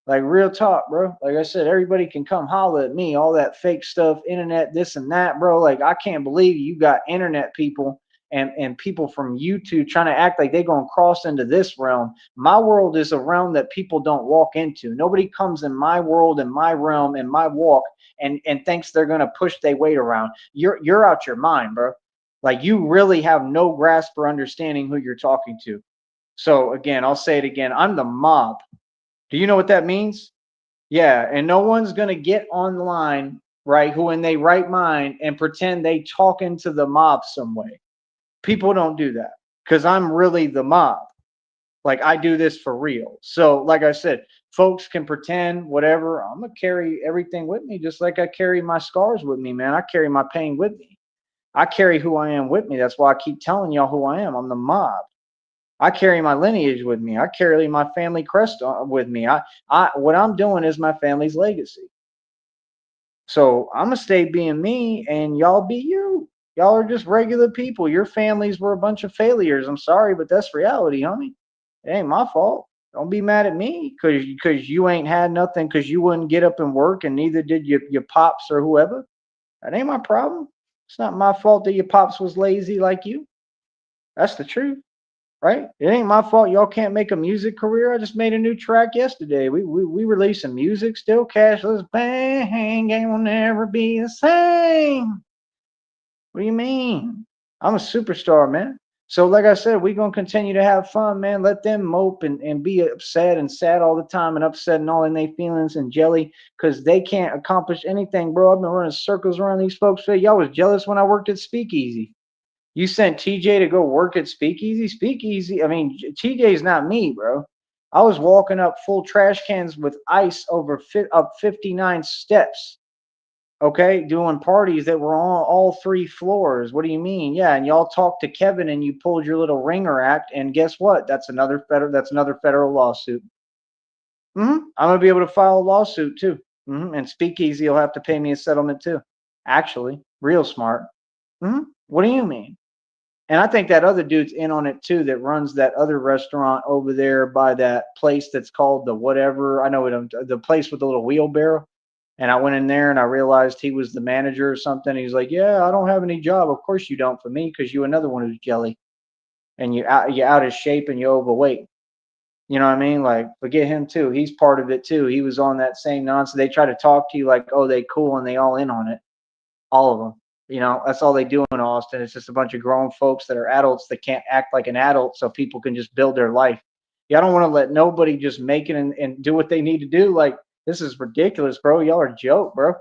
Like real talk, bro. Like I said, everybody can come holler at me. All that fake stuff, internet, this and that, bro. Like I can't believe you got internet people and people from YouTube trying to act like they're gonna cross into this realm. My world is a realm that people don't walk into. Nobody comes in my world, in my realm, in my walk, and thinks they're gonna push their weight around. You're out your mind, bro. Like you really have no grasp or understanding who you're talking to. So again, I'll say it again. I'm the mob. Do you know what that means? Yeah, and no one's gonna get online, right, who in they right mind and pretend they talking to the mob some way. People don't do that because I'm really the mob. Like I do this for real. So, like I said, folks can pretend whatever. I'm gonna carry everything with me, just like I carry my scars with me, man. I carry my pain with me. I carry who I am with me. That's why I keep telling y'all who I am. I'm the mob. I carry my lineage with me. I carry my family crest with me. What I'm doing is my family's legacy. So I'm gonna stay being me, and y'all be you. Y'all are just regular people. Your families were a bunch of failures. I'm sorry, but that's reality, homie. It ain't my fault. Don't be mad at me because you ain't had nothing because you wouldn't get up and work, and neither did your pops or whoever. That ain't my problem. It's not my fault that your pops was lazy like you. That's the truth. Right? It ain't my fault y'all can't make a music career. I just made a new track yesterday. We releasing music, still cashless. Bang, game will never be the same. What do you mean? I'm a superstar, man. So like I said, we gonna continue to have fun, man. Let them mope and be upset and sad all the time and upset and all in their feelings and jelly because they can't accomplish anything, bro. I've been running circles around these folks. Y'all was jealous when I worked at Speakeasy. You sent TJ to go work at Speakeasy? Speakeasy, I mean, TJ's not me, bro. I was walking up full trash cans with ice up 59 steps, okay, doing parties that were on all three floors. What do you mean? Yeah, and y'all talked to Kevin and you pulled your little ringer act, and guess what? That's another federal lawsuit. I'm gonna be able to file a lawsuit too. And Speakeasy will have to pay me a settlement too. Actually, real smart. What do you mean? And I think that other dude's in on it too that runs that other restaurant over there by that place that's called the whatever. I know it, the place with the little wheelbarrow. And I went in there and I realized he was the manager or something. He's like, "Yeah, I don't have any job." Of course you don't for me because you another one who's jelly and you out of shape and you overweight. You know what I mean? Like, forget him too. He's part of it too. He was on that same nonsense. They try to talk to you like, "Oh, they cool," and they all in on it. All of them. That's all they do in Austin. It's just a bunch of grown folks that are adults that can't act like an adult so people can just build their life. Yeah, I don't want to let nobody just make it and do what they need to do. Like, this is ridiculous, bro. Y'all are a joke, bro.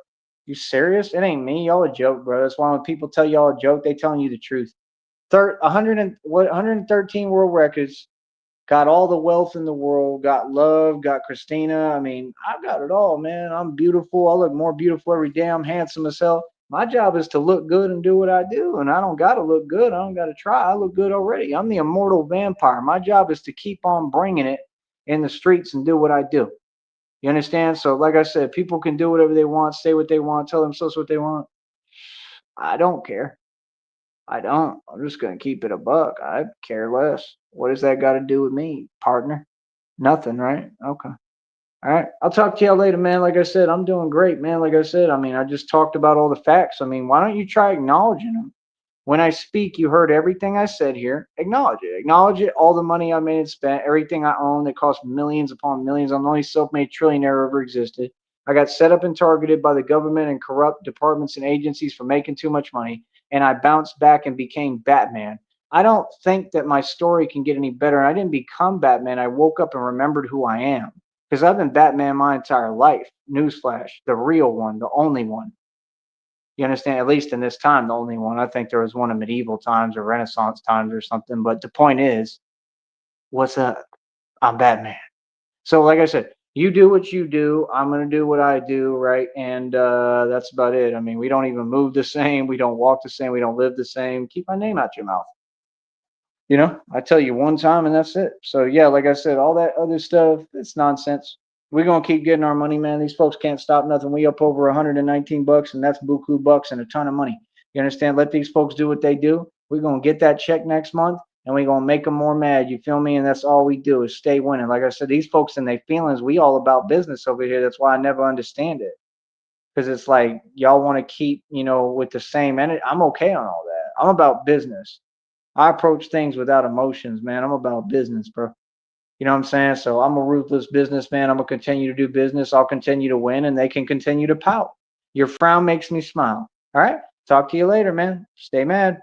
You serious? It ain't me. Y'all a joke, bro. That's why when people tell y'all a joke, they telling you the truth. 113 world records, got all the wealth in the world, got love, got Christina. I mean, I've got it all, man. I'm beautiful. I look more beautiful every day. I'm handsome as hell. My job is to look good and do what I do. And I don't got to look good. I don't got to try. I look good already. I'm the immortal vampire. My job is to keep on bringing it in the streets and do what I do. You understand? So, like I said, people can do whatever they want, say what they want, tell themselves what they want. I don't care. I don't. I'm just gonna keep it a buck. I care less. What does that got to do with me, partner? Nothing, right? Okay. All right. I'll talk to y'all later, man. Like I said, I'm doing great, man. Like I said, I mean, I just talked about all the facts. I mean, why don't you try acknowledging them? When I speak, you heard everything I said here. Acknowledge it. Acknowledge it. All the money I made and spent, everything I own that cost millions upon millions. I'm the only self-made trillionaire ever existed. I got set up and targeted by the government and corrupt departments and agencies for making too much money, and I bounced back and became Batman. I don't think that my story can get any better. I didn't become Batman. I woke up and remembered who I am because I've been Batman my entire life. Newsflash, the real one, the only one. You understand? At least in this time, the only one. I think there was one in medieval times or Renaissance times or something. But the point is, what's up? I'm Batman. So, like I said, you do what you do. I'm gonna do what I do, right? And that's about it. I mean, we don't even move the same. We don't walk the same. We don't live the same. Keep my name out your mouth. I tell you one time and that's it. So yeah, like I said, all that other stuff, it's nonsense. We're gonna keep getting our money, man. These folks can't stop nothing. We up over 119 bucks, and that's buku bucks and a ton of money. You understand? Let these folks do what they do. We're gonna get that check next month, and we're gonna make them more mad. You feel me? And that's all we do is stay winning. Like I said, these folks and their feelings, we all about business over here. That's why I never understand it. Because it's like y'all want to keep, with the same energy. I'm okay on all that. I'm about business. I approach things without emotions, man. I'm about business, bro. You know what I'm saying? So I'm a ruthless businessman. I'm gonna continue to do business. I'll continue to win, and they can continue to pout. Your frown makes me smile. All right. Talk to you later, man. Stay mad.